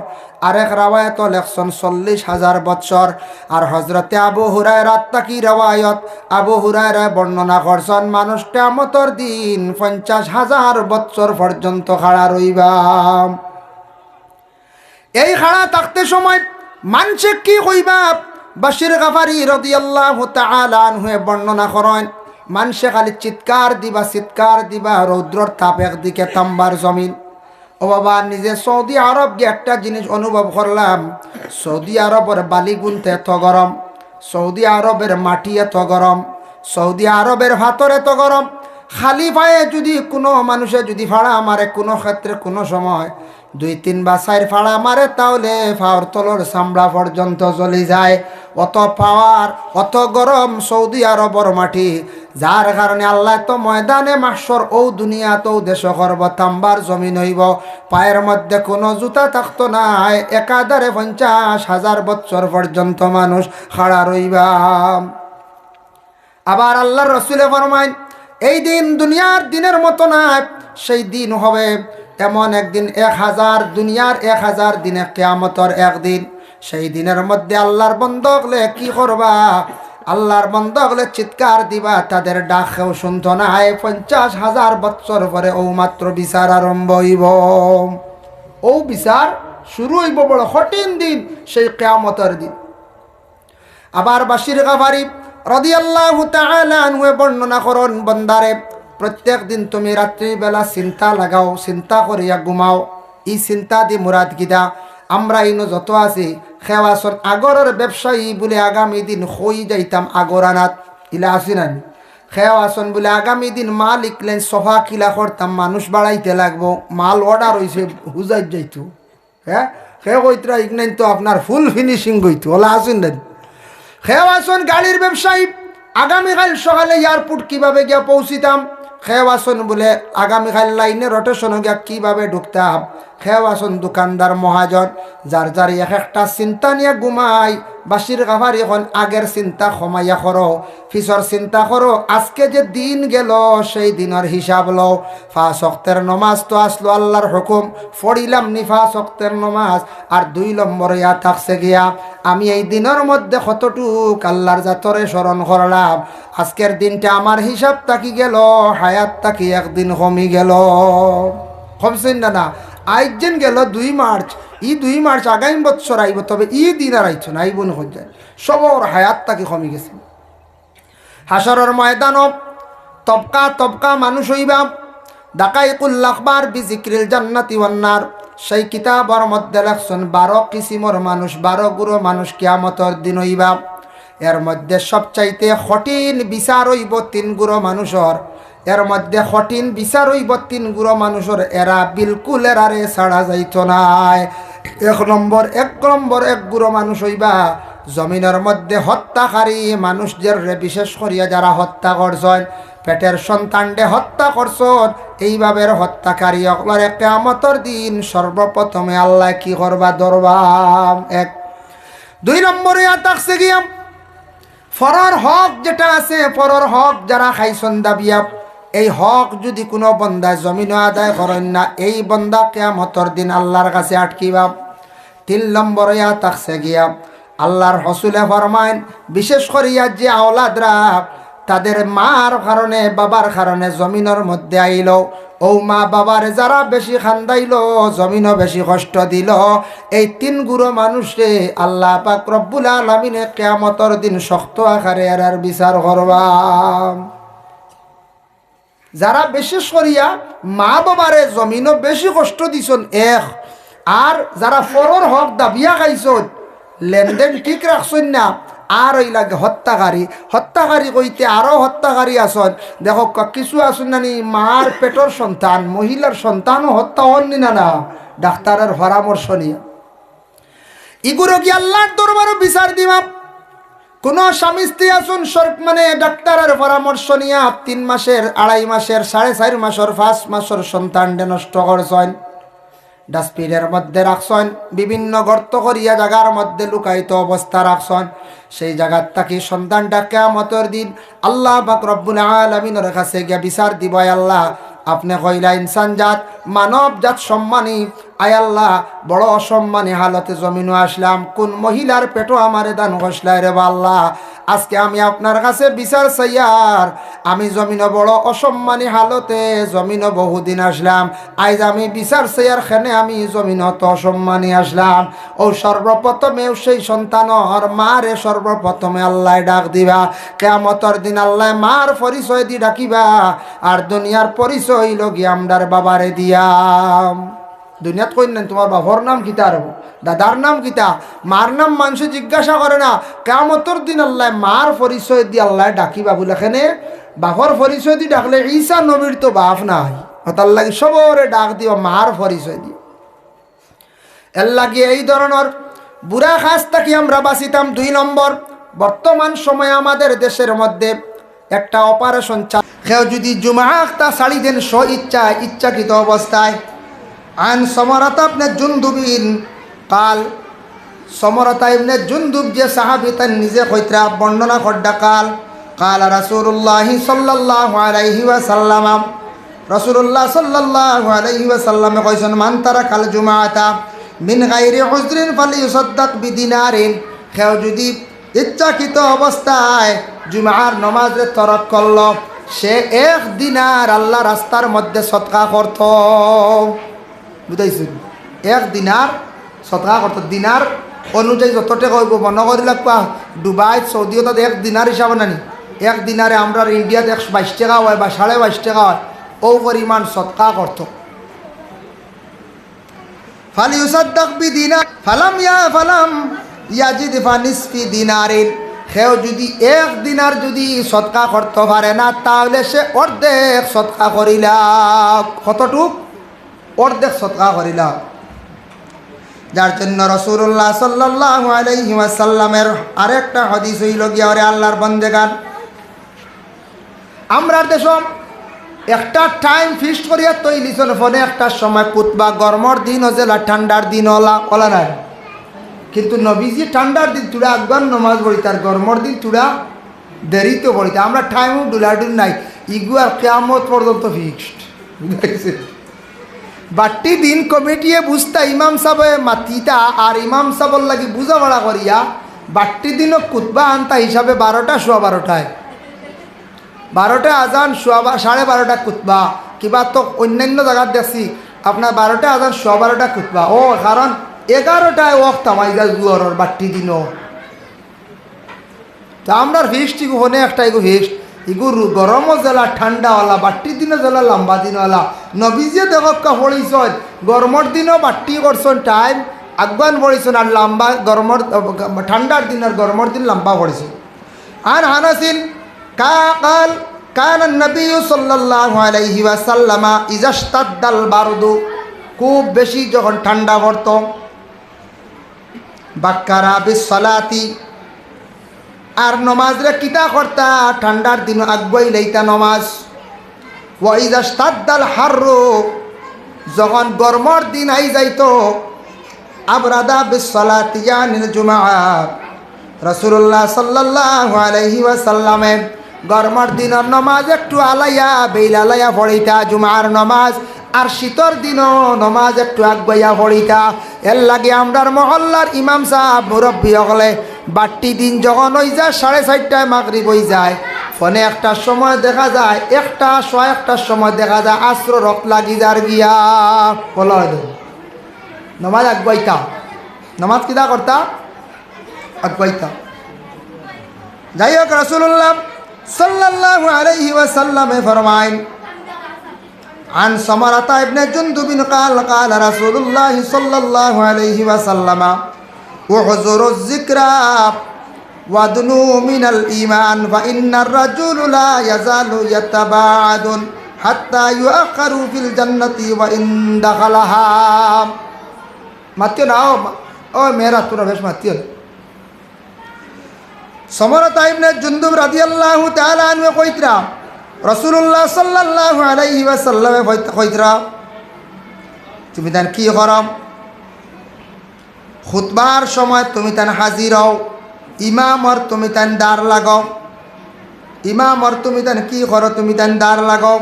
আরেক রাওয়ায়াত লেখছেন 40,000 বছর। আর হযরতে আবু হুরায়রা তাকি রাওয়ায়াত, আবু হুরায়রা বর্ণনা করছেন মানুষ কিয়ামতর দিন 50,000 বছর পর্যন্ত খাড়া রইবা। এই খাড়া থাকতে সময় মানুষে কি কইবা? বাশির গাফারি রাদিয়াল্লাহু তাআলা আনহু বর্ণনা করেন মানুষে খালি চিৎকার দিবা, রৌদ্রর তাপ একদিকে তাম্বার জমিন। ও বাবা, নিজে সৌদি আরব গিয়ে একটা জিনিস অনুভব করলাম, সৌদি আরবের বালি গুনতে এত গরম, সৌদি আরবের মাটি এত গরম, সৌদি আরবের ভাতর এত গরম। খালি পায়ে যদি কোনো মানুষে যদি ফাড়া মারে কোনো ক্ষেত্রে কোনো সময় 2-3 বা 4 ফাড়া মারে তাহলে ফাওয়ার তলর চামড়া পর্যন্ত জ্বলি যায়। অত পাওয়ার, অত গরম সৌদি আরবর মাটি, যার কারণে আল্লাহ তো ময়দানে মাহশর ও দুনিয়াতেও দেশ করব, তাম্বার জমিন হইব, পায়ের মধ্যে কোনো জুতা থাকতো না, একাধারে 50,000 বছর পর্যন্ত মানুষ খাড়া রইবা। আবার আল্লাহর রাসূলে ফরমায় এই দিন দুনিয়ার দিনের মতো না, সেই দিন হবে এমন একদিন 1000 দুনিয়ার 1000 দিনে কিয়ামতের একদিন। সেই দিনের মধ্যে আল্লাহর বান্দা হলে কি করবা? আল্লাহর বান্দা হলে চিৎকার দিবা, তাদের ডাকেও শুনতো না। 50,000 বছর পরে ও মাত্র বিচার আরম্ভ হইব, ও বিচার শুরু হইব। বড় কঠিন দিন সেই কিয়ামতের দিন। আবার বাশির গাফারি রাদিয়াল্লাহু তাআলা আনহু বর্ণনা করেন বান্দারে প্রত্যেক দিন তুমি রাত্রিবেলা চিন্তা লাগাও, চিন্তা করিয়া ঘুমাও। এই চিন্তা দি মুরাদ গিদা আমরা ইনো যত আছি খেওয়াছন আগরের ব্যবসায়ী বলে আগামী দিন হই যাইতাম আগরানাত ইলা আসিনান। খেওয়াছন বলে আগামী দিন মাল ইকলেন সোফা কিলা করতাম, মানুষ বাড়াইতে লাগবো, মাল অর্ডার হয়েছে হুজাই যাইতো। হ্যাঁ, সে কইতরা ইগনাইন তো আপনার ফুল ফিনিশিং গইতো ওলা আসিনেন। খেওয়াছন গাড়ির ব্যবসায়ী আগামীকাল সকালে এয়ারপোর্ট কিভাবে গিয়া পৌঁছিতাম। খেওয়াছন বলে আগামীকাল লাইনে রোটেশনে গিয়া কিভাবে ঢুকতাম। খেওয়াছন দোকানদার মহাজন যার যার এক একটা চিন্তা নিয়ে ঘুমাই। বাশির গাফারি এখন আগের চিন্তা কমাইয়া করো, ফিসর চিন্তা করো, আজকে যে দিন গেল সেই দিনের হিসাব লও। 5 ওয়াক্তের নমাজ তো আসলো আল্লাহর হুকুম, পড়িলাম নি 5 ওয়াক্তের নমাজ। আর 2 নম্বরে ইয়া থাকছে গিয়া আমি এই দিনের মধ্যে কতটুক আল্লাহর জাতরে স্মরণ করলাম। আজকের দিনটা আমার হিসাব তাকি গেল, হায়াত তাকি একদিন কমি গেল। কমছেন না? আজ যেন গেল 2 মার্চ, 2 মার্চ আগামী বছর আইব, তবে দিন আর আইছ না, আইব না যায়, সবর হায়াত তাকে কমে গেছে। হাসরের ময়দান তবকা তবকা মানুষ হইবা। দাকাইকুল আখবার বিজিক্রিল জান্নাতি ওয়ান নার, সেই কিতাবর মধ্যে লেখছেন 12 কিসিমর মানুষ, 12 গুরু মানুষ কিয়ামতের দিন হইবা। এর মধ্যে সবচাইতে কঠিন বিচার হইব 3 গুরু মানুষের। এর মধ্যে কঠিন বিচার হইব 3 গুরু মানুষের, এরা বিলকুল এরারে ছাড়া যাইত নাই। এক নম্বর এক গুরু মানুষ হইবা জমিনের মধ্যে হত্যাকারী মানুষদের, বিশেষ করিয়া যারা হত্যা করছেন, পেটের সন্তানকে হত্যা করছেন, এইভাবে হত্যাকারী অকলরে কিয়ামতের দিন সর্বপ্রথমে আল্লাহ কি করবা? ধরবাম। 2 নম্বরে থাকছে গিয়া ফরর হক যেটা আছে, ফরর হক যারা খাইছন দাবিয়া, এই হক যদি কোনো বন্দা জমিন আদায় করেন না, এই বন্দা কিয়ামতের দিন আল্লাহর কাছে আটকিবা। 3 নম্বরে থাকছে গিয়া আল্লাহর রাসূলে ফরমায়েন বিশেষ করিয়া যে আওলাদরা তাদের মার কারণে বাবার কারণে জমিনের মধ্যে আইল, ও মা বাবার যারা বেশি খান্দাইল, জমিনও বেশি কষ্ট দিল, এই 3 গুরু মানুষে আল্লাহ পাক রব্বুল আলামিনে কিয়ামতের দিন শক্ত আকারে এর বিচার করবা। যারা বিশেষ করিয়া মা বাবারে জমিনও বেশি কষ্ট দিছন আর যারা ফরর হক দাবিয়া খাইছন, লেনদেন ঠিক রাখছন না, আর ওই লাগে হত্যাকারী কইতে আরো হত্যাকারী আসন। দেখো কিছু আসুন নানি মার পেটর সন্তান, মহিলার সন্তানও হত্যা হননি না, ডাক্তারের পরামর্শ নিয়ে ইগুলো কি আল্লাহর দরবারে বিচার দিবা। কোন স্বামী স্ত্রী আসুন মানে ডাক্তারের পরামর্শ নিয়ে 3 মাসের, 2.5 মাসের, 4.5 মাসের, 5 মাসের সন্তান নষ্ট করছেন, ডাস্টবিনের মধ্যে রাখছেন, বিভিন্ন গর্ত করিয়া জায়গার মধ্যে লুকায়িত অবস্থা রাখছেন। সেই জায়গার থাকি সন্তানটা কিয়ামতের দিন আল্লাহ পাক রব্বুল আলামিনের কাছে গিয়া বিচার দিব, আল্লাহ আপনি কইলা ইনসান জাত মানব জাত সম্মানী, আয় আল্লাহ বড় অসম্মানী হালতে জমিনও আসলাম, কোন মহিলার পেটো আমারে দান ঘষলাই রে আল্লাহ, আজকে আমি আপনার কাছে বিচার চাইয়ার, আমি জমিনও বড় অসম্মানী হালতে জমিনও বহুদিন আসলাম, আজ আমি বিচার চাইয়ার খেনে আমি জমিনত অসম্মানী আসলাম। ও সর্বপ্রথমে সেই সন্তানর মারে সর্বপ্রথমে আল্লাহ ডাক দিবা, কিয়ামতের দিন আল্লাহ মার পরিচয় দি ডাকিবা, আর দুনিয়ার পরিচয় লগি আমদার বাবারে দিয়াম। দুনিয়াত কই না তোমার বাবার নাম কিতা, আর দাদার নাম কিতা, মার নাম মানুষ জিজ্ঞাসা করে না। কিয়ামতের দিন আল্লাহ মার পরিচয় দিয়ে আল্লাহ ডাকিবা বলে, এখানে বাবার পরিচয় দিয়ে ডাকলে ঈসা নবীর তো বাপ নাই, তার লাগে সবরে ডাক দিও মার পরিচয় দিয়ে। এর লাগে এই ধরনের বুড়া খাস থাকি আমরা বাঁচিতাম। 2 নম্বর, বর্তমান সময়ে আমাদের দেশের মধ্যে একটা অপারেশন কেউ যদি জুমা আখতা ছাড়ি দেন স্ব ইচ্ছাকৃত অবস্থায়। আন সমরতা ইবনে জুনদুবিন কাল, সমরতা ইবনে জুনদুব যে সাহাবী তার নিজে কইত্রা বর্ণনা করডা কাল কাল রাসূলুল্লাহ সাল্লাল্লাহু আলাইহি ওয়াসাল্লাম, রাসূলুল্লাহ সাল্লাল্লাহু আলাইহি ওয়াসাল্লামে কইছেন মান তারাকাল জুমাআতা মিন গায়রি উযরিন ফালিয়ুসাদ্দাক বিদিনারিন, কেউ যদি ইচ্ছাকৃত অবস্থায় জুমার নামাজে তরক করল, সে 1 দিনার আল্লাহ রাস্তার মধ্যে সদকা করত। বুঝাইছেন? 1 দিনার সদকা করত। দিনার অনুযায়ী যত টাকা হইব মনে করি লাগবা, দুবাই সৌদিও 1 দিনার হিসাবে নানি, 1 দিনারে আমরা ইন্ডিয়াতে 122 টাকা হয় বা 22.5 টাকা হয়, ও পরিমাণ সদকা করত। ফালিউসাদ্দাক বিদিনার ফালাম ইয়াজিদ ফানিসফি দিনারিন, কেউ যদি 1 দিনার যদি সদকা করতে পারে না, তাহলে সে অর্ধেক সদকা করিলা। কতটুক? অর্ধেক সদকা করিলা। যার জন্য রাসূলুল্লাহ সাল্লাল্লাহু আলাইহি ওয়াসাল্লামের আরেকটা হাদিস হইল গিয়া, ওরে আল্লাহর বান্দেগান, আমরা দেশ একটা টাইম ফিক্সড করিয়া তৈলিছন ফোনে একটা সময় কুতবা, গরমর দিন হজেলা ঠান্ডার দিন ওলা নাই, কিন্তু নবীজি ঠান্ডার দিন তুড়া আকবর নমাজ পড়িতে, আর গরমর দিন তুড়া দেরিতে পড়িতে। আমরা টাইমও ডুলাডুল নাই, ইগু আর কিয়ামত পর্যন্ত ফিক্সড। বুঝাইছে? বাট্টি দিন কমিটিয়ে বুঝতা ইমাম সাহেব মাতিতা, আর ইমাম সাহেবর লাগি বুঝাপড়া করিয়া বাট্টি দিনও কুতবা আনতা হিসাবে 12টা সোয়া 12টায়, 12টা আজান সোয়া 12:30 কুতবা। কিবা তো অন্যান্য জায়গার দেখছি আপনার 12টা আজান সোয়া 12টা কুতবা। ও কারণ 11টায় ওয়াক্ত আমাই যায় জুয়ারর বাট্টি দিনও। তা আমরা ফিক্সড ইগু হনে একটা ইগু ফিক্সড, ইগু গরমও জেলা ঠান্ডাওয়ালা, বাট্টি দিনও জেলা লম্বা দিনওয়ালা। নবীজে দেখা পড়িছন গরমর দিনও বাট্টি করছেন টাইম আগুয়ান পড়িছেন, আর লম্বা গরমর ঠান্ডার দিন আর গরমর দিন লম্বা পড়িছেন। আর হানাসিন কাল কান নবী সাল্লাল্লাহু আলাইহি ওয়াসাল্লাম ইজাশতাদ্দাল বারদু, খুব বেশি যখন ঠান্ডা পড়ত, বাক্কারা বিসসালাতি, আর নমাজরে কিতা করতা ঠান্ডার দিন আগুয়াই লইতা নমাজ। ওয়া ইজাশতাদ্দাল হাররু, যখন গরমর দিন আই যাইতো, আবরাদা বিসসালাতি ইয়ানিল জুমআ, রাসূলুল্লাহ সাল্লাল্লাহু আলাইহি ওয়াসাল্লামে গরমর দিনের নমাজ একটু আলাইয়া বেইল আলাইয়া পড়িতা জুমার নমাজ, আর শীতর দিনও নমাজ একটু আগুয়াইয়া পড়িতা। এর লাগে আমরার মহল্লার ইমাম সাহেব মুরব্বী হলে বাট্টি দিন যখন হয়ে যায় 4:30টায় মাগরিব হয়ে যায়, ফোনে একটার সময় দেখা যায়, 1:01টার সময় দেখা যায় আসর রক্ত লাগি যার গিয়া বলা নমাজ আগুয়াইতা। নমাজ কিতা করতা? আগুয়াইতা। যাই হোক, রাসূলুল্লাহ সাল্লাল্লাহু আলাইহি ওয়াসাল্লামে ফরমায়েন আন সামারাতা ইবনে জুনদুবিন قال قال رسول الله صلى الله عليه وسلم احذروا الذكر وادنوا من الايمان فان الرجل لا يزال يتباعد حتى يؤخر في الجنه وان دخلها। মাতিও না ও মেরা তোরা বেশ মাতিও। সমরতা ইবনে জুনদুব রাদিয়াল্লাহু তাআলা আনহু কইতরা রাসূলুল্লাহ সাল্লাল্লাহু আলাইহি ওয়াসাল্লামে কইতরা তুমি তান কি করম খুতবার সময় তুমি তান হাজির হও ইমামর তুমি তান দাঁড় লাগাও ইমামর তুমি তান কি করো তুমি তান দাঁড় লাগাও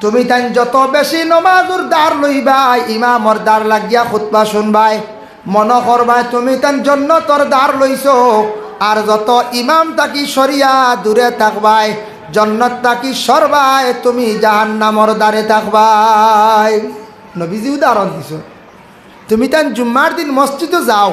তুমি তান যত বেশি নমাজুর দাঁড় লইবাই ইমামর দাঁড় লাগিয়া খুতবা শুনবাই মনে করবাই তুমি তান জন্নতর দাঁড় লইছো আর যত ইমাম তাকি সরিয়া দূরে থাকবাই জন্নত তাকি সরবাই তুমি জাহান্নামর দ্বারে থাকবাই নবীজি উদাহরণ দিছ তুমি তান জুম্মার দিন মসজিদে যাও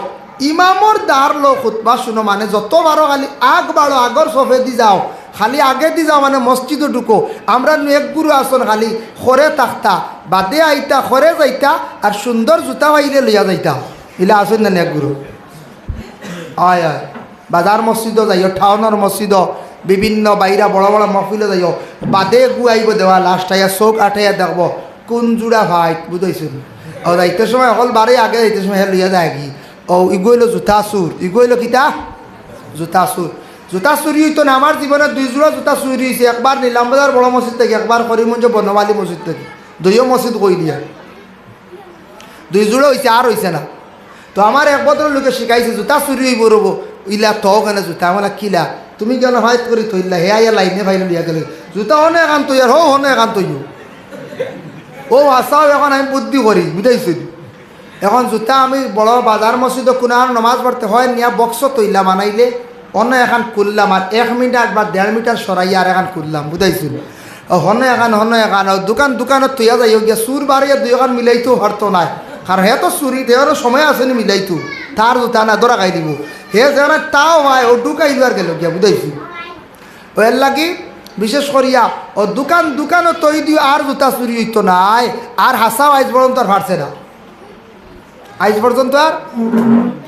ইমামর দাঁড় লো খুতবা শুনো মানে যতবারও খালি আগ বাড়ো আগর সফে দি যাও খালি আগে দি যাও মানে মসজিদে ঢুকো আমরা এক গুরু আসন খালি খরে থাকতা বাদে আইতা খরে যাইতা আর সুন্দর জুতা পাইলে লইয়া যাইতা ইলা আসন না এক গুরু আয় আয় বাজার মসজিদও যাইও টাউনের মসজিদও বিভিন্ন বাইরা বড় বড় মহফিলে যাইও বাদে গু আইব দেওয়া লাস্ট আইয়া চোখ আঠাইয়া দেখব কোন জোড়া ভাই বুঝাইছিল ও যাইতে সময় অকল বারে আগে যাইতে সময় হে লইয়া যায় কি ও ইগইল জুতা চুর ইগইল কিতা জুতা চুর জুতা চুরি হইতো না আমার জীবনে 2 জোড়া জুতা চুরি হয়েছে একবার নীলাম বাজার বড় মসজিদ থেকে একবার করিমগঞ্জ বনমালী মসজিদ থেকে 2 মসজিদ কই দিয়া 2 জোড়া হয়েছে আর হয়েছে না তো আমার এক বদল লোকে শিখাইছে জুতা চুরি হইব রব ইলা তো কেন জুতা আমার কিলা তুমি কেন হাইট করে থইলা হে আইয়া লাইনে ভাইলে লিয়া গেলে জুতা হনে এখান তৈয়ার হো হনে এখান তৈয় ও আসাও এখন আমি বুদ্ধি করি বুঝাইছি এখন জুতা আমি বড় বাজার মসজিদ কোনার নমাজ পড়তে হয় নিয়া বক্স তৈলা বানাইলে অন্য এখন খুললাম আর 1 মিটার বা 1.5 মিটার সরাইয়া আর এখন খুললাম বুঝাইছিল হনে এখন দোকানত তৈয়া যাই গিয়া সুর বাড়িয়া 2 এখন মিলাইতেও হরতো নাই কারণ হে তো চুরি দেওয়ারও সময় আছে নি মিলাইতো তার জুতা না দরা খাই দিব হে যারা তাও হয় ও ঢুকাইল আর গেল গিয়া বুঝাইছি ও এর লাগি বিশেষ করিয়া ও দোকানও তৈ দিও আর জুতা চুরি হইতো নাই আর হাসাও আইজ পর্যন্ত আর ফাটছে না আইজ পর্যন্ত আর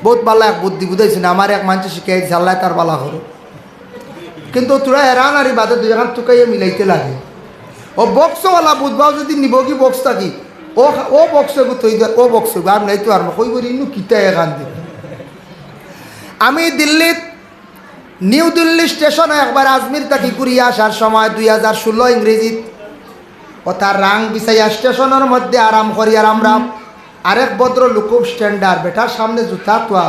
বহুত বালা এক বুদ্ধি বুঝাইছি না আমার এক মানুষ শিখাই ঝাল্লায় তার বালা হলো কিন্তু তোরা হেরান আর বাদে 2 এখন টুকাইয়া মিলাইতে লাগে ও বক্সওয়ালা বুধবাও যদি নিব কি বক্স থাকি ও বক্স তৈ দেয় ও বক্স আর নাই তো আর কই করি ইনু কিতা এখান দিই আমি দিল্লিত নিউ দিল্লি স্টেশনে একবার আজমির তাকি ঘুরিয়ে আসার সময় 2016 ইংরেজিত ও তার রাং বিছাইয়া স্টেশনের মধ্যে আরাম করি আরাম আরেক ভদ্র লোক স্ট্যান্ডার্ড বেটার সামনে জুতা তোয়া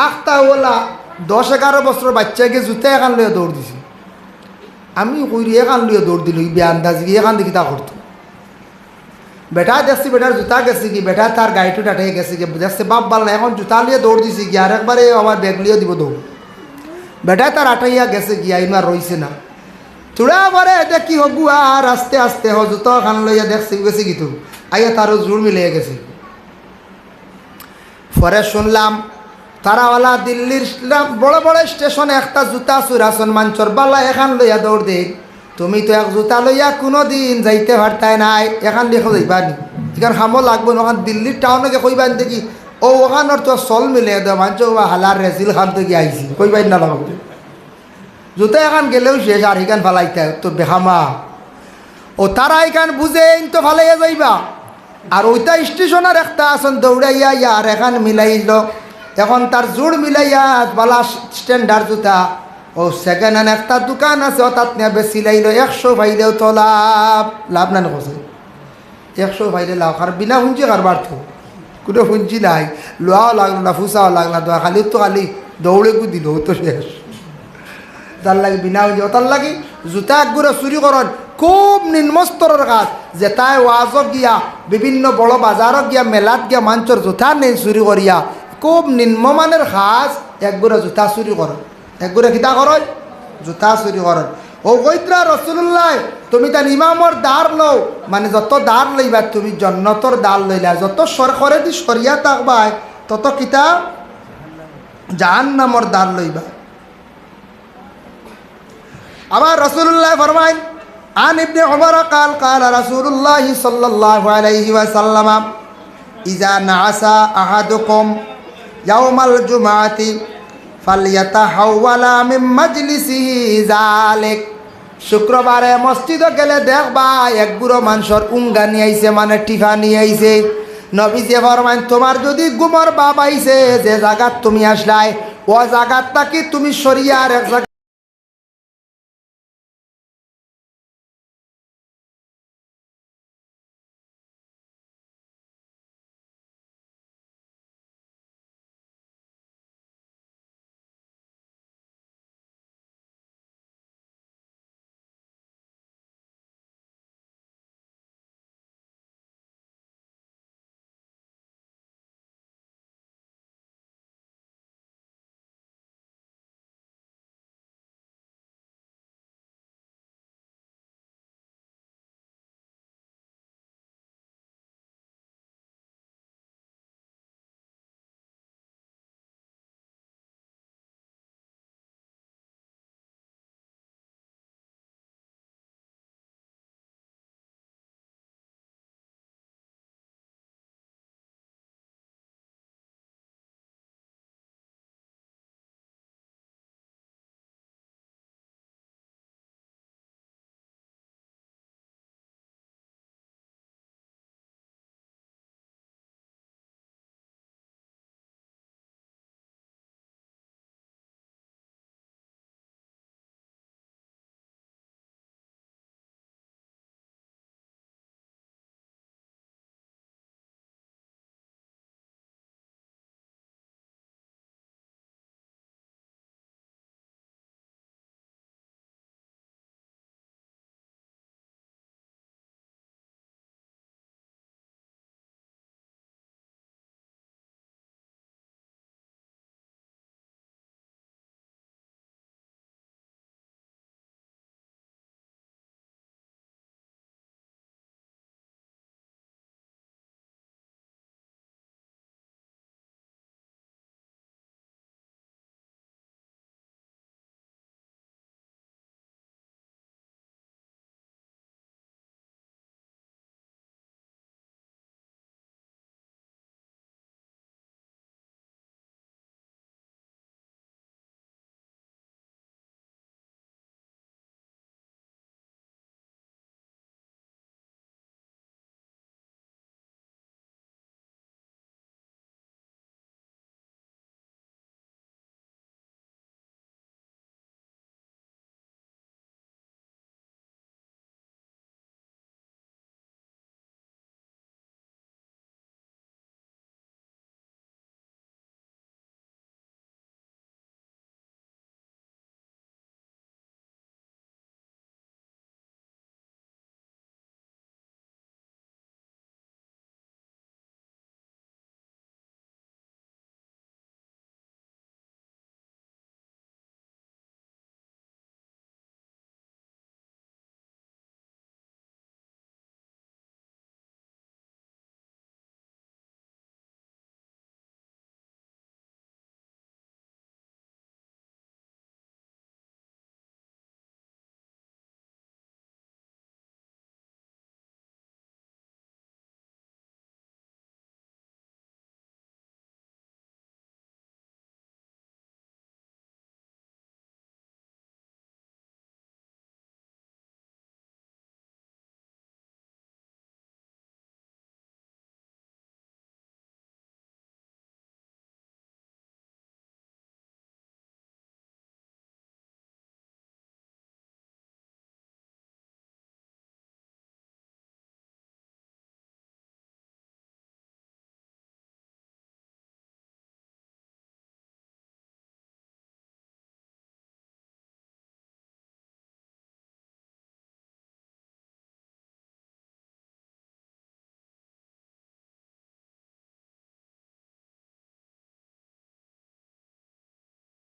আখতা ওলা 10-11 বছর বাচ্চাকে জুতা এখান লইয়া দৌড় দিছি আমি কইরি এখান লইয়া দৌড় দিল বে আন্দাজ গিয়ে এখান দেখি তা করতো বেটা দেখছি বেটার জুতা গেছে কি বেটা তার গাড়িটো টাটাই গেছে কি দেখছে বাপ বাল না এখন জুতা লিয়ে দৌড় দিছি কি আর একবারে আমার ব্যাগ লিয়ে দিব দৌড় বেটা তার আটাইয়া গেছে কি আইন আর রইছে না চূড়া পরে দেখি হবু আর আস্তে আস্তে হ জুতা খান লইয়া দেখছি গেছে কি তো আইয়া তারও জোর মিলিয়ে গেছে পরে শুনলাম তারাওয়ালা দিল্লির বড় বড় স্টেশনে একটা জুতা চুরাসন মাঞ্চর বালা এখান লইয়া দৌড় দেই তুমি তো এক জুতা লইয়া কোনো দিন যাইতে পারতাই নাই এখান দেখো যাইবা নি এখান খামো লাগবো ওখান দিল্লির টাউনকে কইবান দেখি ও ওখানোর তো চল মিলে দেয় মাঞ্চ হালার রেজিল খান থেকে আইসি কইবাই না লাগবো জুতা এখান গেলেও শেষ আর এখান ফালাইতে তো বেহামা ও তারা এখান বুঝে তো ফালাইয়া যাইবা আর ওইটা স্টেশনের একটা আসন দৌড়াইয়া আর এখান মিলাইল এখন তার জোড় মিলাইয়া বালা স্ট্যান্ডার্ড জুতা ও সেকেন্ড হ্যান্ড একটা দোকান আছে তাত নিয়ে বেশি লাইল 100 পাইলেও তো লাভ না নকছে 100 পাইলে লাভ আর বিনা শুনছি কারবার তো কোনো শুনছি নাই লোয়াও লাগলো না ফুসাও লাগলো না খালি তো খালি দৌড়ে গু দিল তো শেষ তার লাগে বিনা শুনছি তার লাগে জুতা একগুলো চুরি করেন খুব নিম্নস্তরের কাজ যে তাই ওয়াজক গিয়া বিভিন্ন বড় বাজারত গিয়া মেলাত গিয়া মাঞ্চর জুতা নেই চুরি করিয়া খুব নিম্নমানের কাজ একগুলো জুতা চুরি করেন একগুলো কিতা করেন জুতা চুরি করেন ও কইত্রা রসুল্লাহ তুমি তার ইমামর দ্বার লও মানে যত দ্বার লইবা তুমি জন্নতর দ্বার লইলা যত সরকরে দি সরিয়া থাকবাই তত কিতা জাহান্নামর দ্বার লইবা আবার রসুল্লাহ ফরমাইন عن ابن عمر قال قال رسول الله صلى الله عليه وسلم إذا نعس أحدكم يوم الجمعة فليتحول من مجلسه ذلك শুক্রবারে মসজিদে গেলে দেখবা এক বুড়ো মানুষের উঙ্গা নিয়ে আইছে মানে টিফা নিয়ে আইছে নবীজি ফরমান তোমার যদি গুমর বাপ আইছে যে জায়গা তুমি আসলাই ও জায়গাটা কি তুমি সরিয়া আর এক